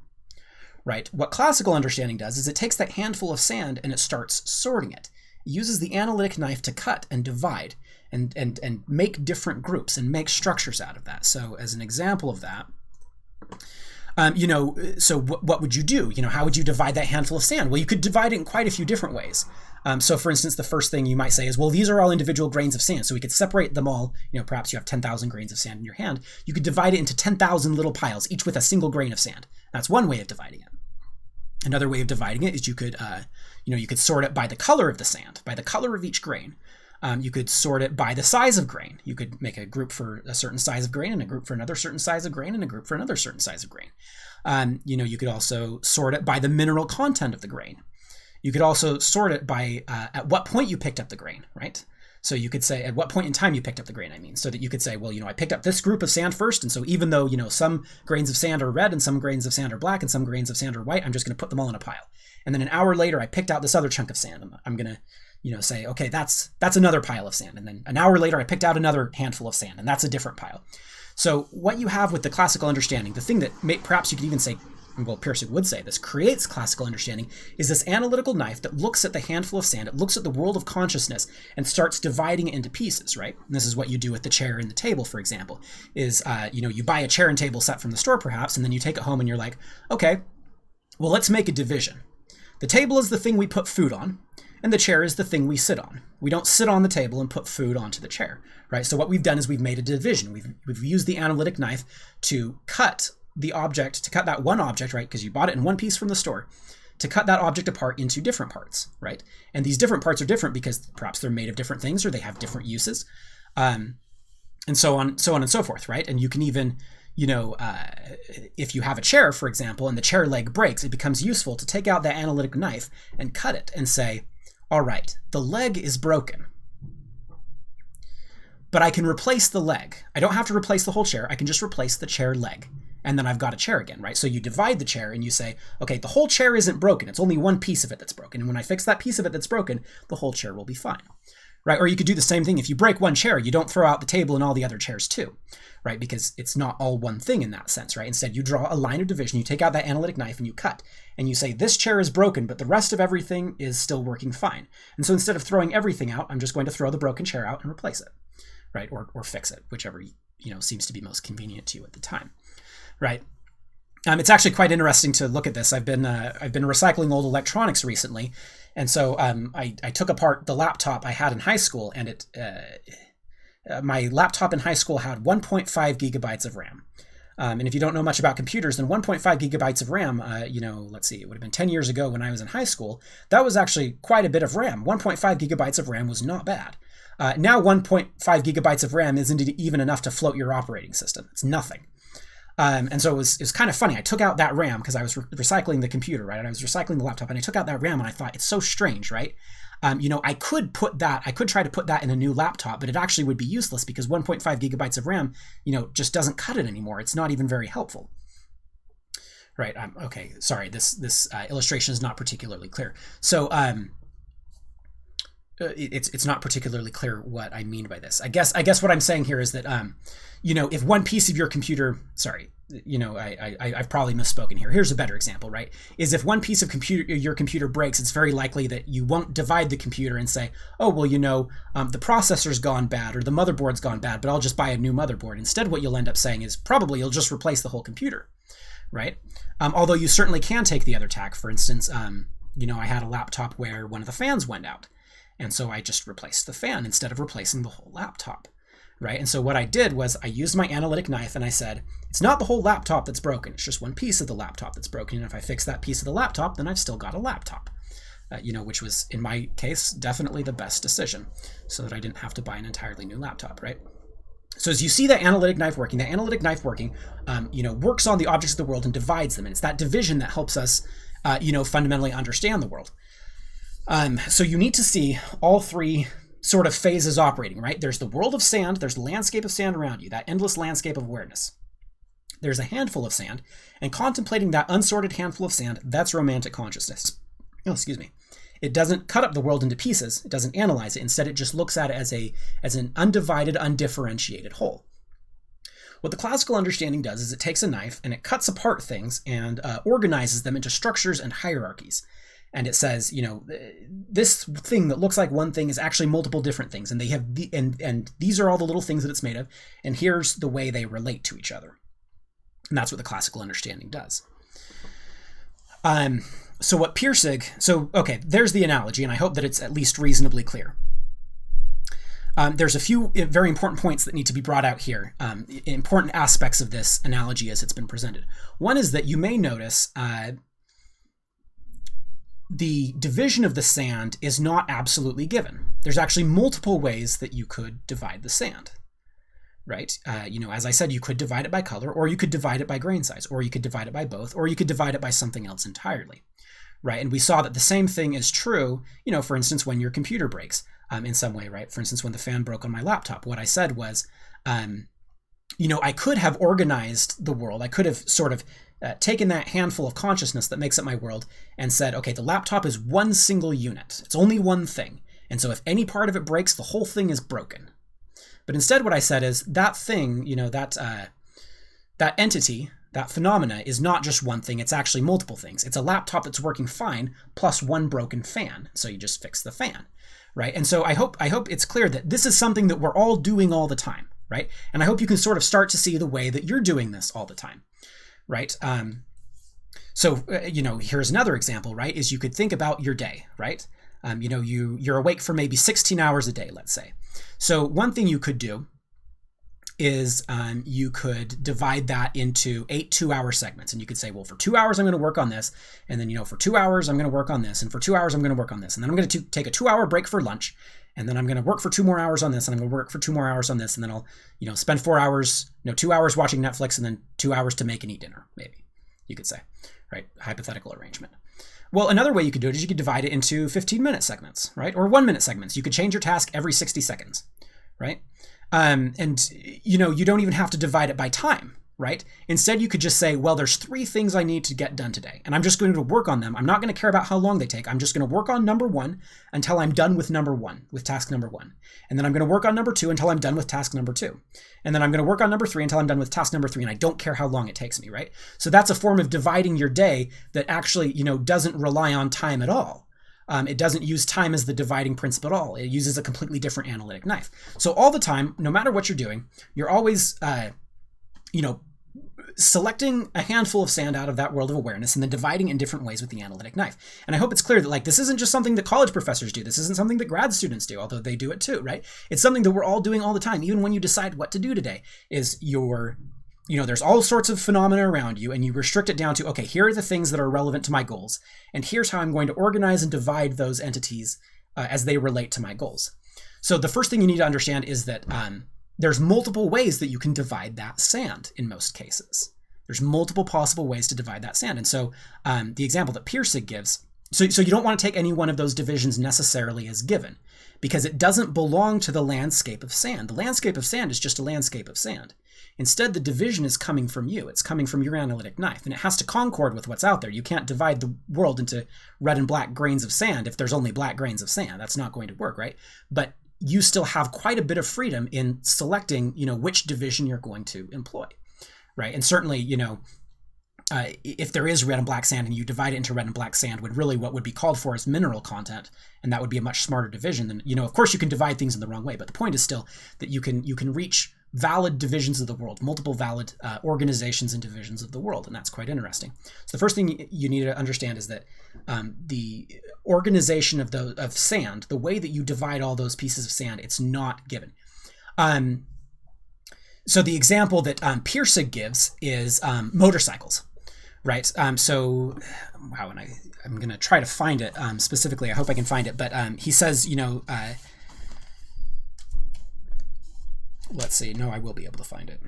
S1: right? What classical understanding does is it takes that handful of sand and it starts sorting it. It uses the analytic knife to cut and divide and make different groups and make structures out of that. So as an example of that, you know, so what would you do? You know, how would you divide that handful of sand? Well, you could divide it in quite a few different ways. So for instance, the first thing you might say is, well, these are all individual grains of sand. So we could separate them all. You know, perhaps you have 10,000 grains of sand in your hand. You could divide it into 10,000 little piles, each with a single grain of sand. That's one way of dividing it. Another way of dividing it is you could, you know, you could sort it by the color of the sand, by the color of each grain. You could sort it by the size of grain. You could make a group for a certain size of grain and a group for another certain size of grain and a group for another certain size of grain. You know, you could also sort it by the mineral content of the grain. You could also sort it by at what point you picked up the grain, right? So you could say at what point in time you picked up the grain, I mean, so that you could say, well, you know, I picked up this group of sand first. And so even though, you know, some grains of sand are red and some grains of sand are black and some grains of sand are white, I'm just going to put them all in a pile. And then an hour later, I picked out this other chunk of sand. I'm going to, you know, say, okay, that's another pile of sand. And then an hour later, I picked out another handful of sand, and that's a different pile. So what you have with the classical understanding, the thing that perhaps you could even say, well, Pirsig would say this, creates classical understanding, is this analytical knife that looks at the handful of sand, it looks at the world of consciousness, and starts dividing it into pieces, right? And this is what you do with the chair and the table, for example, is, you know, you buy a chair and table set from the store, perhaps, and then you take it home and you're like, okay, well, let's make a division. The table is the thing we put food on, and the chair is the thing we sit on. We don't sit on the table and put food onto the chair, right? So what we've done is we've made a division. We've used the analytic knife to cut the object, to cut that one object, right? Because you bought it in one piece from the store, to cut that object apart into different parts, right? And these different parts are different because perhaps they're made of different things or they have different uses, and so on and so forth, right? And you can even, you know, if you have a chair, for example, and the chair leg breaks, it becomes useful to take out that analytic knife and cut it and say, all right, the leg is broken, but I can replace the leg. I don't have to replace the whole chair. I can just replace the chair leg. And then I've got a chair again, right? So you divide the chair and you say, okay, the whole chair isn't broken. It's only one piece of it that's broken. And when I fix that piece of it that's broken, the whole chair will be fine, right? Or you could do the same thing. If you break one chair, you don't throw out the table and all the other chairs too, right? Because it's not all one thing in that sense, right? Instead, you draw a line of division, you take out that analytic knife and you cut. And you say, this chair is broken, but the rest of everything is still working fine. And so instead of throwing everything out, I'm just going to throw the broken chair out and replace it, right? Or fix it, whichever, you know, seems to be most convenient to you at the time, right? It's actually quite interesting to look at this. I've been recycling old electronics recently, and so I took apart the laptop I had in high school, and my laptop in high school had 1.5 gigabytes of RAM. And if you don't know much about computers, then 1.5 gigabytes of RAM, you know, let's see, it would have been 10 years ago when I was in high school. That was actually quite a bit of RAM. 1.5 gigabytes of RAM was not bad. Now 1.5 gigabytes of RAM isn't even enough to float your operating system. It's nothing. And so it was kind of funny. I took out that RAM because I was recycling the computer, right? And I was recycling the laptop, and I took out that RAM, and I thought, it's so strange, right? You know, I could try to put that in a new laptop, but it actually would be useless because 1.5 gigabytes of RAM, you know, just doesn't cut it anymore. It's not even very helpful. Right. Okay. Sorry. This illustration is not particularly clear. So, it's not particularly clear what I mean by this. I guess what I'm saying here is that if one piece of your computer, sorry, I've probably misspoken here. Here's a better example, right? Is if one piece of your computer breaks, it's very likely that you won't divide the computer and say, oh, well, the processor's gone bad or the motherboard's gone bad, but I'll just buy a new motherboard. Instead, what you'll end up saying is probably you'll just replace the whole computer, right? Although you certainly can take the other tack. For instance, I had a laptop where one of the fans went out. And so I just replaced the fan instead of replacing the whole laptop, right? And so what I did was I used my analytic knife and I said, it's not the whole laptop that's broken. It's just one piece of the laptop that's broken. And if I fix that piece of the laptop, then I've still got a laptop, which was, in my case, definitely the best decision so that I didn't have to buy an entirely new laptop, right? So as you see that analytic knife working, works on the objects of the world and divides them. And it's that division that helps us, fundamentally understand the world. So you need to see all three sort of phases operating, right? There's the world of sand, there's the landscape of sand around you, that endless landscape of awareness. There's a handful of sand, and contemplating that unsorted handful of sand, that's romantic consciousness. Oh, excuse me. It doesn't cut up the world into pieces, it doesn't analyze it, instead it just looks at it as an undivided, undifferentiated whole. What the classical understanding does is it takes a knife and it cuts apart things and organizes them into structures and hierarchies. And it says, this thing that looks like one thing is actually multiple different things, and they have and these are all the little things that it's made of, and here's the way they relate to each other. And that's what the classical understanding does. So what okay, there's the analogy, and I hope that it's at least reasonably clear. There's a few very important points that need to be brought out here, important aspects of this analogy as it's been presented. One is that you may notice the division of the sand is not absolutely given. There's actually multiple ways that you could divide the sand, right? As I said, you could divide it by color, or you could divide it by grain size, or you could divide it by both, or you could divide it by something else entirely, right? And we saw that the same thing is true, for instance, when your computer breaks in some way, right? For instance, when the fan broke on my laptop, what I said was, I could have organized the world. I could have sort of taken that handful of consciousness that makes up my world and said, okay, the laptop is one single unit. It's only one thing. And so if any part of it breaks, the whole thing is broken. But instead what I said is that thing, that entity, that phenomena is not just one thing. It's actually multiple things. It's a laptop that's working fine plus one broken fan. So you just fix the fan, right? And so I hope it's clear that this is something that we're all doing all the time, right? And I hope you can sort of start to see the way that you're doing this all the time. Right. Here's another example, right, is you could think about your day, right? You're awake for maybe 16 hours a day, let's say. So one thing you could do is you could divide that into 8 2-hour segments. And you could say, well, for 2 hours, I'm going to work on this. And then, for 2 hours, I'm going to work on this. And for 2 hours, I'm going to work on this. And then I'm going to take a 2-hour break for lunch. And then I'm going to work for 2 more hours on this, and I'm going to work for 2 more hours on this, and then I'll, spend 4 hours, 2 hours watching Netflix, and then 2 hours to make and eat dinner, maybe, you could say, right? Hypothetical arrangement. Well, another way you could do it is you could divide it into 15-minute segments, right? Or 1-minute segments. You could change your task every 60 seconds, right? You don't even have to divide it by time, right? Instead, you could just say, well, there's 3 things I need to get done today, and I'm just going to work on them. I'm not going to care about how long they take. I'm just going to work on number 1 until I'm done with task number 1. And then I'm going to work on number 2 until I'm done with task number 2. And then I'm going to work on number 3 until I'm done with task number 3, and I don't care how long it takes me, right? So that's a form of dividing your day that actually, doesn't rely on time at all. It doesn't use time as the dividing principle at all. It uses a completely different analytic knife. So all the time, no matter what you're doing, you're always, selecting a handful of sand out of that world of awareness and then dividing in different ways with the analytic knife. And I hope it's clear that this isn't just something that college professors do. This isn't something that grad students do, although they do it too, right? It's something that we're all doing all the time. Even when you decide what to do today, is there's all sorts of phenomena around you, and you restrict it down to, okay, here are the things that are relevant to my goals, and here's how I'm going to organize and divide those entities as they relate to my goals. So the first thing you need to understand is that there's multiple ways that you can divide that sand in most cases. There's multiple possible ways to divide that sand. And so the example that Pirsig gives So you don't want to take any one of those divisions necessarily as given, because it doesn't belong to the landscape of sand. The landscape of sand is just a landscape of sand. Instead, the division is coming from you. It's coming from your analytic knife, and it has to concord with what's out there. You can't divide the world into red and black grains of sand if there's only black grains of sand. That's not going to work, right? But you still have quite a bit of freedom in selecting, which division you're going to employ, right? And certainly, if there is red and black sand and you divide it into red and black sand, what would be called for is mineral content, and that would be a much smarter division than, of course you can divide things in the wrong way, but the point is still that you can reach valid divisions of the world, multiple valid organizations and divisions of the world, and that's quite interesting. So the first thing you need to understand is that the organization of sand, the way that you divide all those pieces of sand, it's not given. So the example that Pirsig gives is motorcycles, right? So, wow, and I'm going to try to find it specifically. I hope I can find it, but he says, let's see. No, I will be able to find it.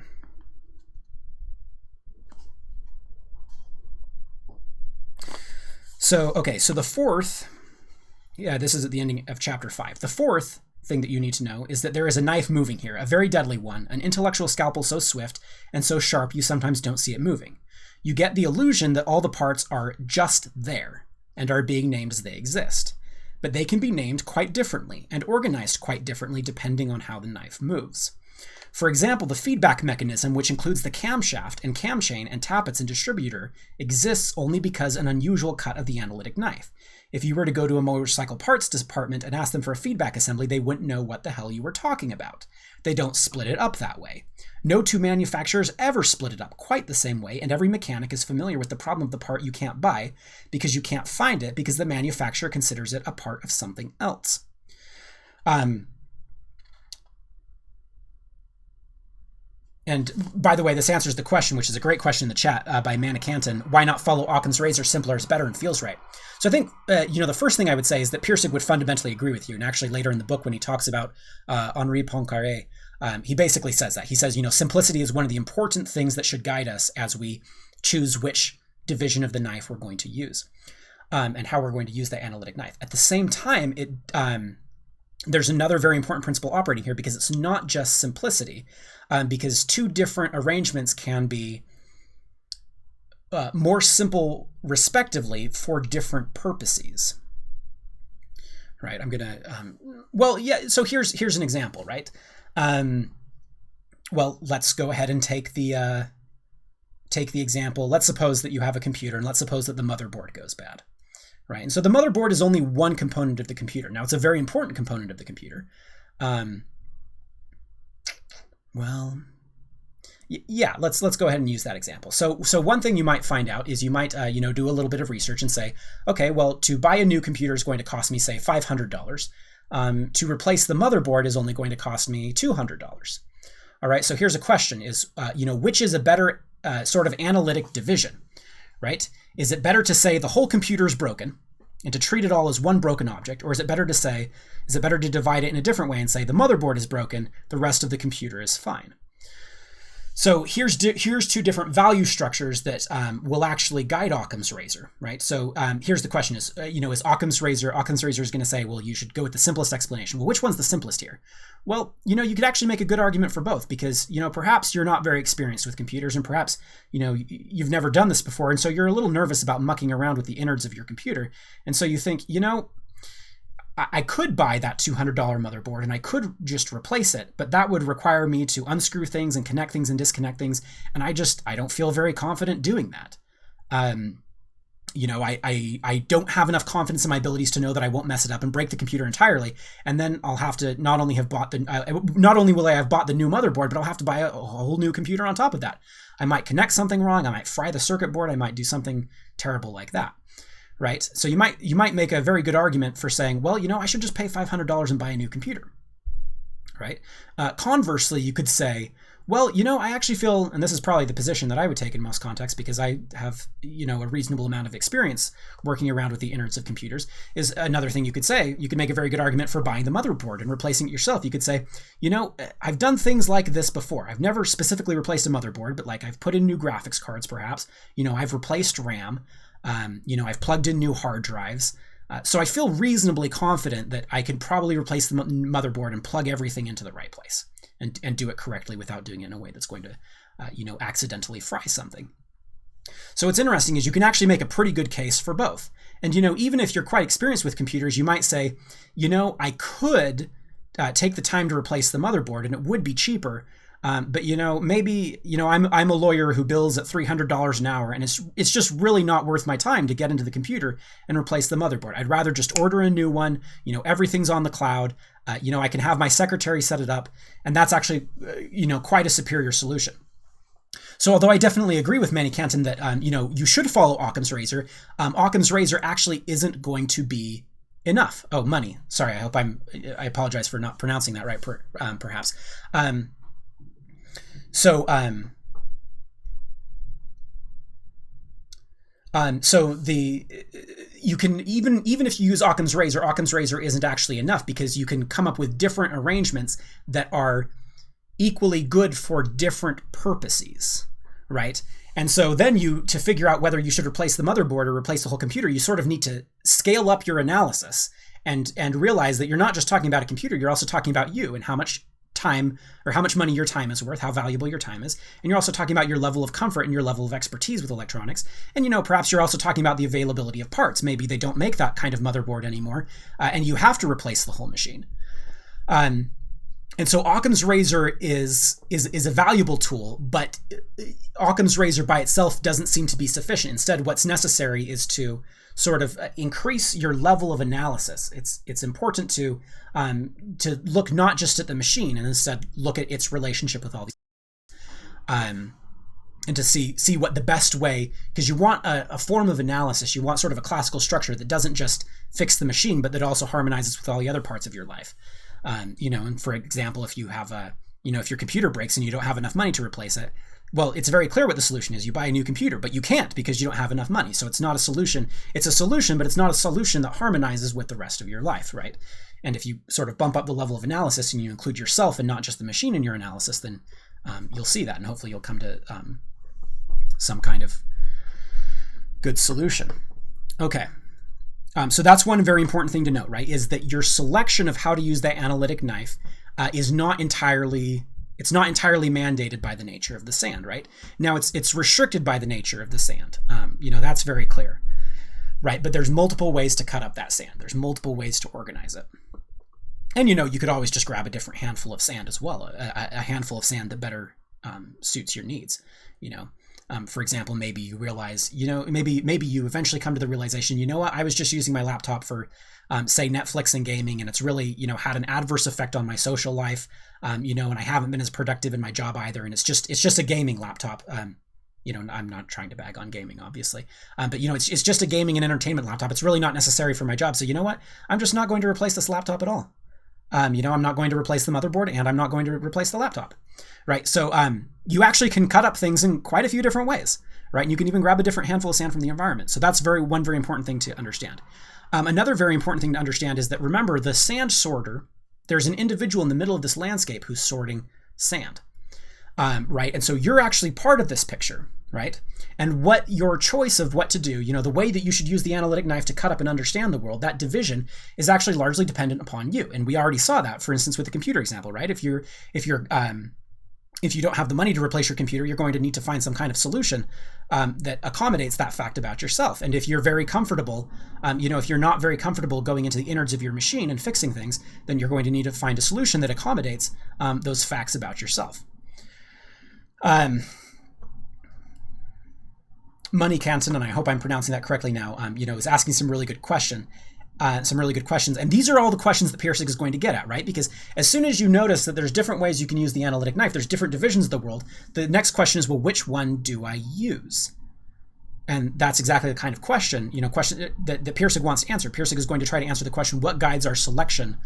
S1: So, okay, so the fourth, this is at the ending of chapter 5. The fourth thing that you need to know is that there is a knife moving here, a very deadly one, an intellectual scalpel so swift and so sharp you sometimes don't see it moving. You get the illusion that all the parts are just there and are being named as they exist. But they can be named quite differently and organized quite differently depending on how the knife moves. For example, the feedback mechanism, which includes the camshaft and camchain and tappets and distributor, exists only because an unusual cut of the analytic knife. If you were to go to a motorcycle parts department and ask them for a feedback assembly, they wouldn't know what the hell you were talking about. They don't split it up that way. No two manufacturers ever split it up quite the same way, and every mechanic is familiar with the problem of the part you can't buy because you can't find it because the manufacturer considers it a part of something else. And by the way, this answers the question, which is a great question in the chat by Manicanton. Why not follow Occam's Razor? Simpler is better and feels right. So I think, the first thing I would say is that Pirsig would fundamentally agree with you. And actually later in the book, when he talks about Henri Poincaré, he basically says that. He says, simplicity is one of the important things that should guide us as we choose which division of the knife we're going to use and how we're going to use the analytic knife. At the same time, there's another very important principle operating here because it's not just simplicity. Because two different arrangements can be more simple, respectively, for different purposes. Right? I'm gonna. So here's an example, right? Let's go ahead and take the example. Let's suppose that you have a computer, and let's suppose that the motherboard goes bad, right? And so the motherboard is only one component of the computer. Now, it's a very important component of the computer. Let's go ahead and use that example. So one thing you might find out is you might do a little bit of research and say, okay, well, to buy a new computer is going to cost me, say, $500. To replace the motherboard is only going to cost me $200. All right, so here's a question: which is a better sort of analytic division, right? Is it better to say the whole computer is broken and to treat it all as one broken object, or is it better to divide it in a different way and say the motherboard is broken, the rest of the computer is fine? So here's two different value structures that will actually guide Occam's Razor, right? So here's the question: is Occam's Razor is going to say, well, you should go with the simplest explanation. Well, which one's the simplest here? Well, you could actually make a good argument for both because, perhaps you're not very experienced with computers and perhaps, you've never done this before. And so you're a little nervous about mucking around with the innards of your computer. And so you think, I could buy that $200 motherboard and I could just replace it, but that would require me to unscrew things and connect things and disconnect things. And I don't feel very confident doing that. I don't have enough confidence in my abilities to know that I won't mess it up and break the computer entirely. And then I'll have to not only will I have bought the new motherboard, but I'll have to buy a whole new computer on top of that. I might connect something wrong. I might fry the circuit board. I might do something terrible like that. Right? So you might make a very good argument for saying, well, I should just pay $500 and buy a new computer. Right? Conversely, you could say, well, I actually feel, and this is probably the position that I would take in most contexts because I have, a reasonable amount of experience working around with the innards of computers, is another thing you could say. You could make a very good argument for buying the motherboard and replacing it yourself. You could say, I've done things like this before. I've never specifically replaced a motherboard, but I've put in new graphics cards, perhaps. I've replaced RAM. I've plugged in new hard drives. So I feel reasonably confident that I could probably replace the motherboard and plug everything into the right place and do it correctly without doing it in a way that's going to, accidentally fry something. So what's interesting is you can actually make a pretty good case for both. And, even if you're quite experienced with computers, you might say, I could take the time to replace the motherboard and it would be cheaper. But maybe I'm a lawyer who bills at $300 an hour, and it's just really not worth my time to get into the computer and replace the motherboard. I'd rather just order a new one. Everything's on the cloud. I can have my secretary set it up, and that's actually quite a superior solution. So although I definitely agree with Manny Canton that you should follow Occam's Razor, Occam's Razor actually isn't going to be enough. Oh, money. Sorry, I apologize for not pronouncing that right. Perhaps. So you can even if you use Occam's Razor isn't actually enough, because you can come up with different arrangements that are equally good for different purposes, right? And so then to figure out whether you should replace the motherboard or replace the whole computer, you sort of need to scale up your analysis and realize that you're not just talking about a computer, you're also talking about you and how much time or how much money your time is worth, how valuable your time is. And you're also talking about your level of comfort and your level of expertise with electronics. And, perhaps you're also talking about the availability of parts. Maybe they don't make that kind of motherboard anymore, and you have to replace the whole machine. And so Occam's Razor is a valuable tool, but Occam's Razor by itself doesn't seem to be sufficient. Instead, what's necessary is to sort of increase your level of analysis. It's important to look not just at the machine and instead look at its relationship with all these, and to see what the best way, because you want a form of analysis, you want sort of a classical structure that doesn't just fix the machine, but that also harmonizes with all the other parts of your life. And for example, if you have if your computer breaks and you don't have enough money to replace it, well, it's very clear what the solution is. You buy a new computer, but you can't because you don't have enough money. So it's not a solution. It's a solution, but it's not a solution that harmonizes with the rest of your life, right? And if you sort of bump up the level of analysis and you include yourself and not just the machine in your analysis, then you'll see that, and hopefully you'll come to some kind of good solution. Okay. So that's one very important thing to note, right? Is that your selection of how to use that analytic knife is not entirely mandated by the nature of the sand, right? Now it's restricted by the nature of the sand. That's very clear, right? But there's multiple ways to cut up that sand. There's multiple ways to organize it. And you could always just grab a different handful of sand as well, a handful of sand that better suits your needs. For example, maybe you realize, maybe you eventually come to the realization, what, I was just using my laptop for, say, Netflix and gaming, and it's really, had an adverse effect on my social life, and I haven't been as productive in my job either, and it's just a gaming laptop. I'm not trying to bag on gaming, obviously, but it's just a gaming and entertainment laptop. It's really not necessary for my job. So you know what? I'm just not going to replace this laptop at all. I'm not going to replace the motherboard, and I'm not going to replace the laptop. Right, so you actually can cut up things in quite a few different ways, right? And you can even grab a different handful of sand from the environment. So that's one very important thing to understand. Another very important thing to understand is that, remember, the sand sorter, there's an individual in the middle of this landscape who's sorting sand, right? And so you're actually part of this picture, right? And what your choice of what to do, the way that you should use the analytic knife to cut up and understand the world, that division is actually largely dependent upon you. And we already saw that, for instance, with the computer example, right? If you don't have the money to replace your computer, you're going to need to find some kind of solution that accommodates that fact about yourself. And if you're very comfortable, if you're not very comfortable going into the innards of your machine and fixing things, then you're going to need to find a solution that accommodates those facts about yourself. Money Canton, and I hope I'm pronouncing that correctly now, is asking some really good questions. And these are all the questions that Pirsig is going to get at, right? Because as soon as you notice that there's different ways you can use the analytic knife, there's different divisions of the world, the next question is, well, which one do I use? And that's exactly the kind of question that Pirsig wants to answer. Pirsig is going to try to answer the question, what guides our selection?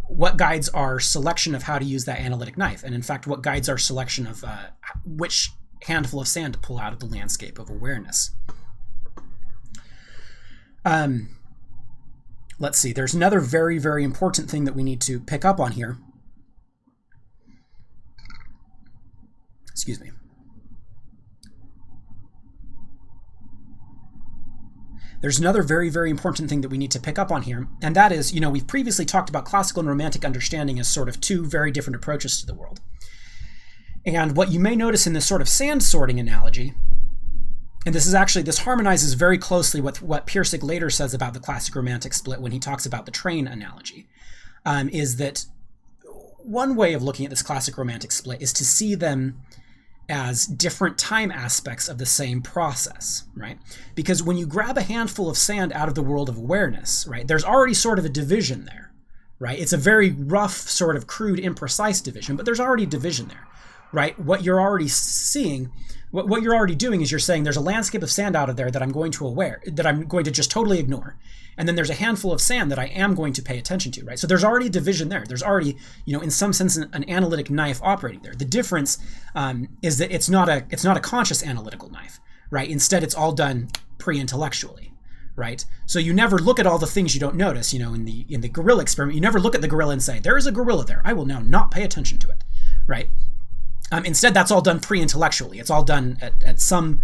S1: What guides our selection of how to use that analytic knife? And in fact, what guides our selection of which handful of sand to pull out of the landscape of awareness? Let's see, there's another very, very important thing that we need to pick up on here. Excuse me. there's another very, very important thing that we need to pick up on here, and that is, we've previously talked about classical and romantic understanding as sort of two very different approaches to the world. And what you may notice in this sort of sand sorting analogy, and this harmonizes very closely with what Pirsig later says about the classic romantic split when he talks about the train analogy, is that one way of looking at this classic romantic split is to see them as different time aspects of the same process, right? Because when you grab a handful of sand out of the world of awareness, right, there's already sort of a division there, right? It's a very rough, sort of crude, imprecise division, but there's already division there, right? What you're already seeing, what you're already doing is you're saying there's a landscape of sand out of there that I'm going to just totally ignore. And then there's a handful of sand that I am going to pay attention to, right? So there's already a division there. There's already, in some sense, an analytic knife operating there. The difference is that it's not a conscious analytical knife, right? Instead, it's all done pre-intellectually, right? So you never look at all the things you don't notice. In the gorilla experiment, you never look at the gorilla and say, there is a gorilla there. I will now not pay attention to it, right? Instead, that's all done pre-intellectually. It's all done at some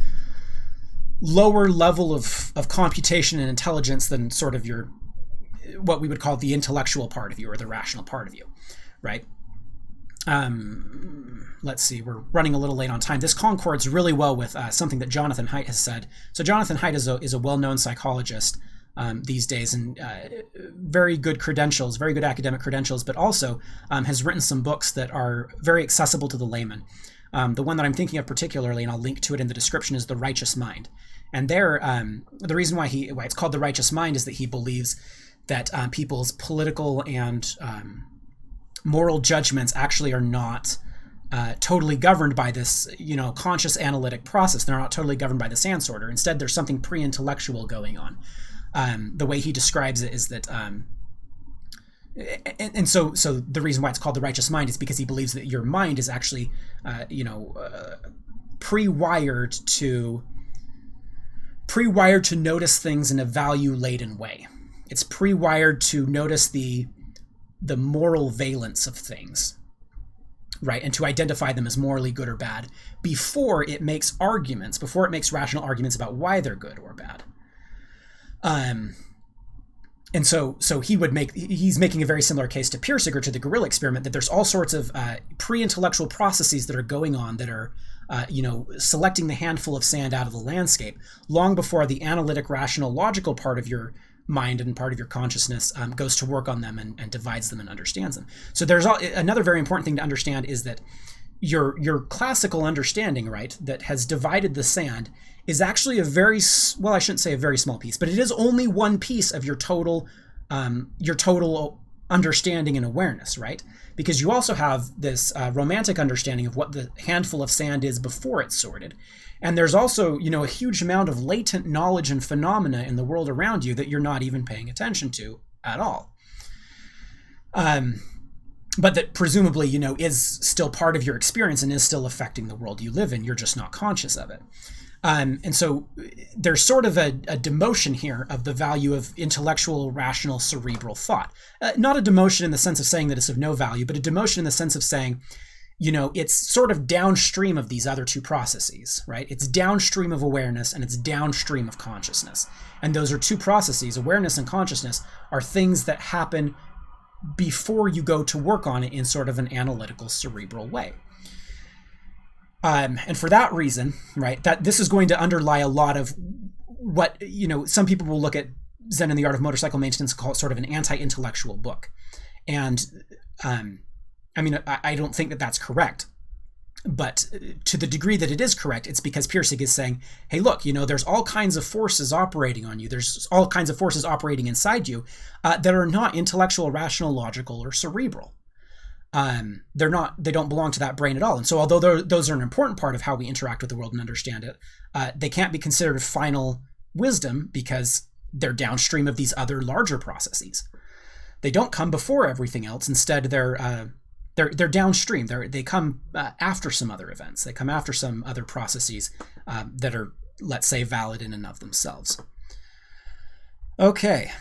S1: lower level of computation and intelligence than sort of what we would call the intellectual part of you or the rational part of you, right? Let's see, we're running a little late on time. This concords really well with something that Jonathan Haidt has said. So Jonathan Haidt is a well-known psychologist these days, and very good credentials, very good academic credentials, but also has written some books that are very accessible to the layman. The one that I'm thinking of particularly, and I'll link to it in the description, is The Righteous Mind. And there, the reason why it's called The Righteous Mind is that he believes that people's political and moral judgments actually are not totally governed by this, conscious analytic process. They're not totally governed by the sand sorter. Instead, there's something pre-intellectual going on. The way he describes it is that, so the reason why it's called The Righteous Mind is because he believes that your mind is actually, pre-wired to notice things in a value-laden way. It's pre-wired to notice the moral valence of things, right, and to identify them as morally good or bad before it makes rational arguments about why they're good or bad. And so he's making a very similar case to Pirsig or to the gorilla experiment, that there's all sorts of pre-intellectual processes that are going on that are, selecting the handful of sand out of the landscape long before the analytic, rational, logical part of your mind and part of your consciousness goes to work on them and divides them and understands them. So there's another very important thing to understand is that your classical understanding, right, that has divided the sand is actually I shouldn't say a very small piece, but it is only one piece of your total understanding and awareness, right? Because you also have this romantic understanding of what the handful of sand is before it's sorted. And there's also, a huge amount of latent knowledge and phenomena in the world around you that you're not even paying attention to at all. But that presumably, is still part of your experience and is still affecting the world you live in. You're just not conscious of it. And so there's sort of a demotion here of the value of intellectual, rational, cerebral thought. Not a demotion in the sense of saying that it's of no value, but a demotion in the sense of saying, it's sort of downstream of these other two processes, right? It's downstream of awareness and it's downstream of consciousness. And those are two processes. Awareness and consciousness are things that happen before you go to work on it in sort of an analytical, cerebral way. And for that reason, right, that this is going to underlie a lot of what, some people will look at Zen and the Art of Motorcycle Maintenance and call it sort of an anti-intellectual book. And I don't think that that's correct. But to the degree that it is correct, it's because Pirsig is saying, hey, look, there's all kinds of forces operating on you. There's all kinds of forces operating inside you that are not intellectual, rational, logical, or cerebral. They don't belong to that brain at all. And so although those are an important part of how we interact with the world and understand it, they can't be considered final wisdom because they're downstream of these other larger processes. They don't come before everything else. Instead, they're downstream. They come after some other events. They come after some other processes that are, let's say, valid in and of themselves. Okay.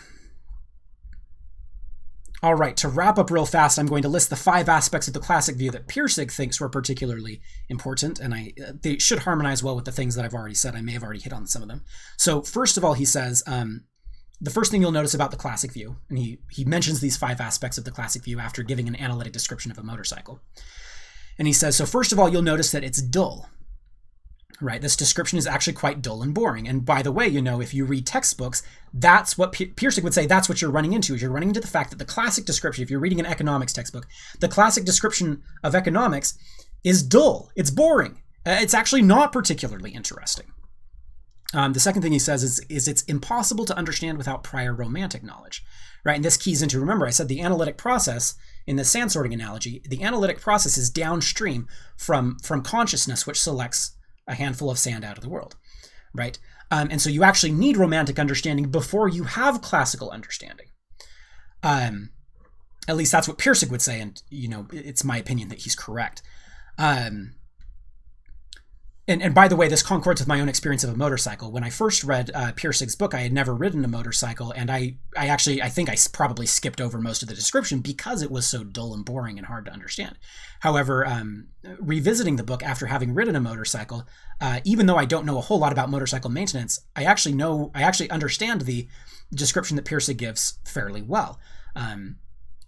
S1: All right, to wrap up real fast, I'm going to list the 5 aspects of the classic view that Pirsig thinks were particularly important, and they should harmonize well with the things that I've already said. I may have already hit on some of them. So first of all, he says, the first thing you'll notice about the classic view, and he mentions these 5 aspects of the classic view after giving an analytic description of a motorcycle. And he says, so first of all, you'll notice that it's dull. Right, this description is actually quite dull and boring. And by the way, if you read textbooks, that's what Pirsig would say, that's what you're running into. You're running into the fact that the classic description, if you're reading an economics textbook, the classic description of economics is dull. It's boring. It's actually not particularly interesting. The second thing he says is it's impossible to understand without prior romantic knowledge. Right, and this keys into, remember, I said the analytic process in the sand sorting analogy, the analytic process is downstream from consciousness, which selects a handful of sand out of the world, right? And so you actually need romantic understanding before you have classical understanding. At least that's what Pirsig would say, and it's my opinion that he's correct. And by the way, this concords with my own experience of a motorcycle. When I first read Pirsig's book, I had never ridden a motorcycle, and I think I probably skipped over most of the description because it was so dull and boring and hard to understand. However, revisiting the book after having ridden a motorcycle, even though I don't know a whole lot about motorcycle maintenance, I actually understand the description that Pirsig gives fairly well.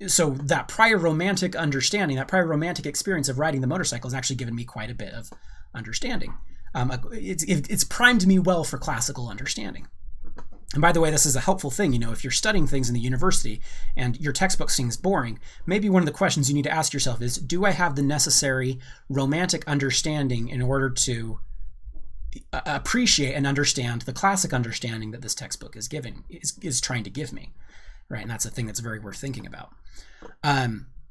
S1: So that prior romantic understanding, that prior romantic experience of riding the motorcycle has actually given me quite a bit of understanding. It's primed me well for classical understanding. And by the way, this is a helpful thing. If you're studying things in the university and your textbook seems boring, maybe one of the questions you need to ask yourself is, do I have the necessary romantic understanding in order to appreciate and understand the classic understanding that this textbook is trying to give me? Right, and that's a thing that's very worth thinking about.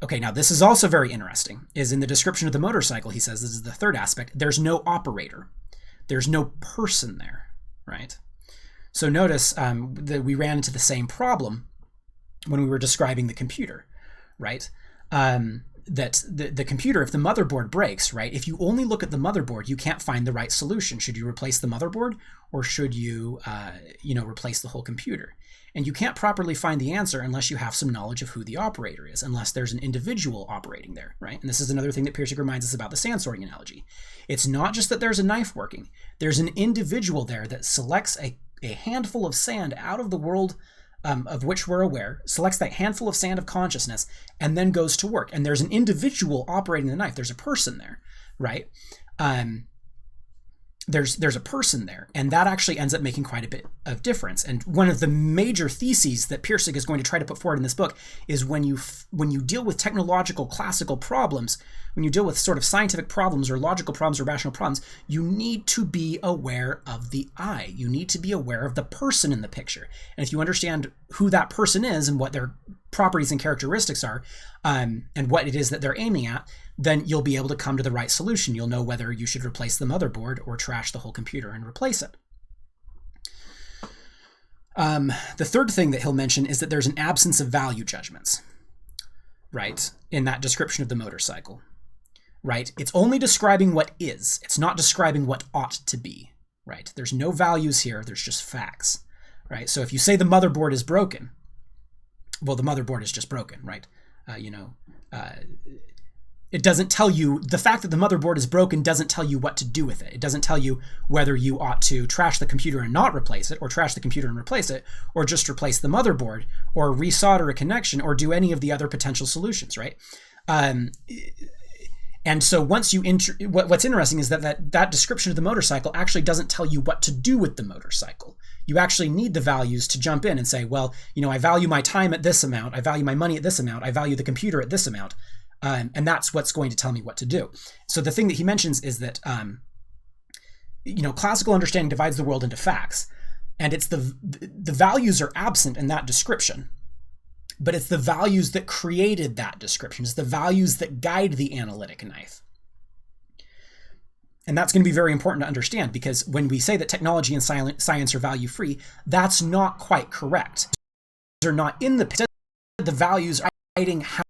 S1: Okay, now this is also very interesting, is in the description of the motorcycle, he says, this is the third aspect, there's no operator. There's no person there, right? So notice that we ran into the same problem when we were describing the computer, right? That the computer, if the motherboard breaks, right, if you only look at the motherboard, you can't find the right solution. Should you replace the motherboard, or should you, replace the whole computer? And you can't properly find the answer unless you have some knowledge of who the operator is, unless there's an individual operating there, right? And this is another thing that Pirsig reminds us about the sand sorting analogy. It's not just that there's a knife working. There's an individual there that selects a handful of sand out of the world of which we're aware, selects that handful of sand of consciousness, and then goes to work. And there's an individual operating the knife. There's a person there, right? There's a person there, and that actually ends up making quite a bit of difference. And one of the major theses that Pirsig is going to try to put forward in this book is when you deal with technological classical problems, when you deal with sort of scientific problems or logical problems or rational problems, you need to be aware of the I. You need to be aware of the person in the picture. And if you understand who that person is and what their properties and characteristics are, and what it is that they're aiming at, then you'll be able to come to the right solution. You'll know whether you should replace the motherboard or trash the whole computer and replace it. The third thing that he'll mention is that there's an absence of value judgments, right, in that description of the motorcycle, right? It's only describing what is. It's not describing what ought to be, right? There's no values here. There's just facts, right? So if you say the motherboard is broken, well, the motherboard is just broken, right? It doesn't tell you, the fact that the motherboard is broken doesn't tell you what to do with it. It doesn't tell you whether you ought to trash the computer and not replace it, or trash the computer and replace it, or just replace the motherboard, or resolder a connection, or do any of the other potential solutions, right? And so once you, what's interesting is that description of the motorcycle actually doesn't tell you what to do with the motorcycle. You actually need the values to jump in and say, well, I value my time at this amount, I value my money at this amount, I value the computer at this amount. And that's what's going to tell me what to do. So the thing that he mentions is that, classical understanding divides the world into facts, and it's the values are absent in that description, but it's the values that created that description. It's the values that guide the analytic knife. And that's going to be very important to understand, because when we say that technology and science are value-free, that's not quite correct. They're not in the values are guiding how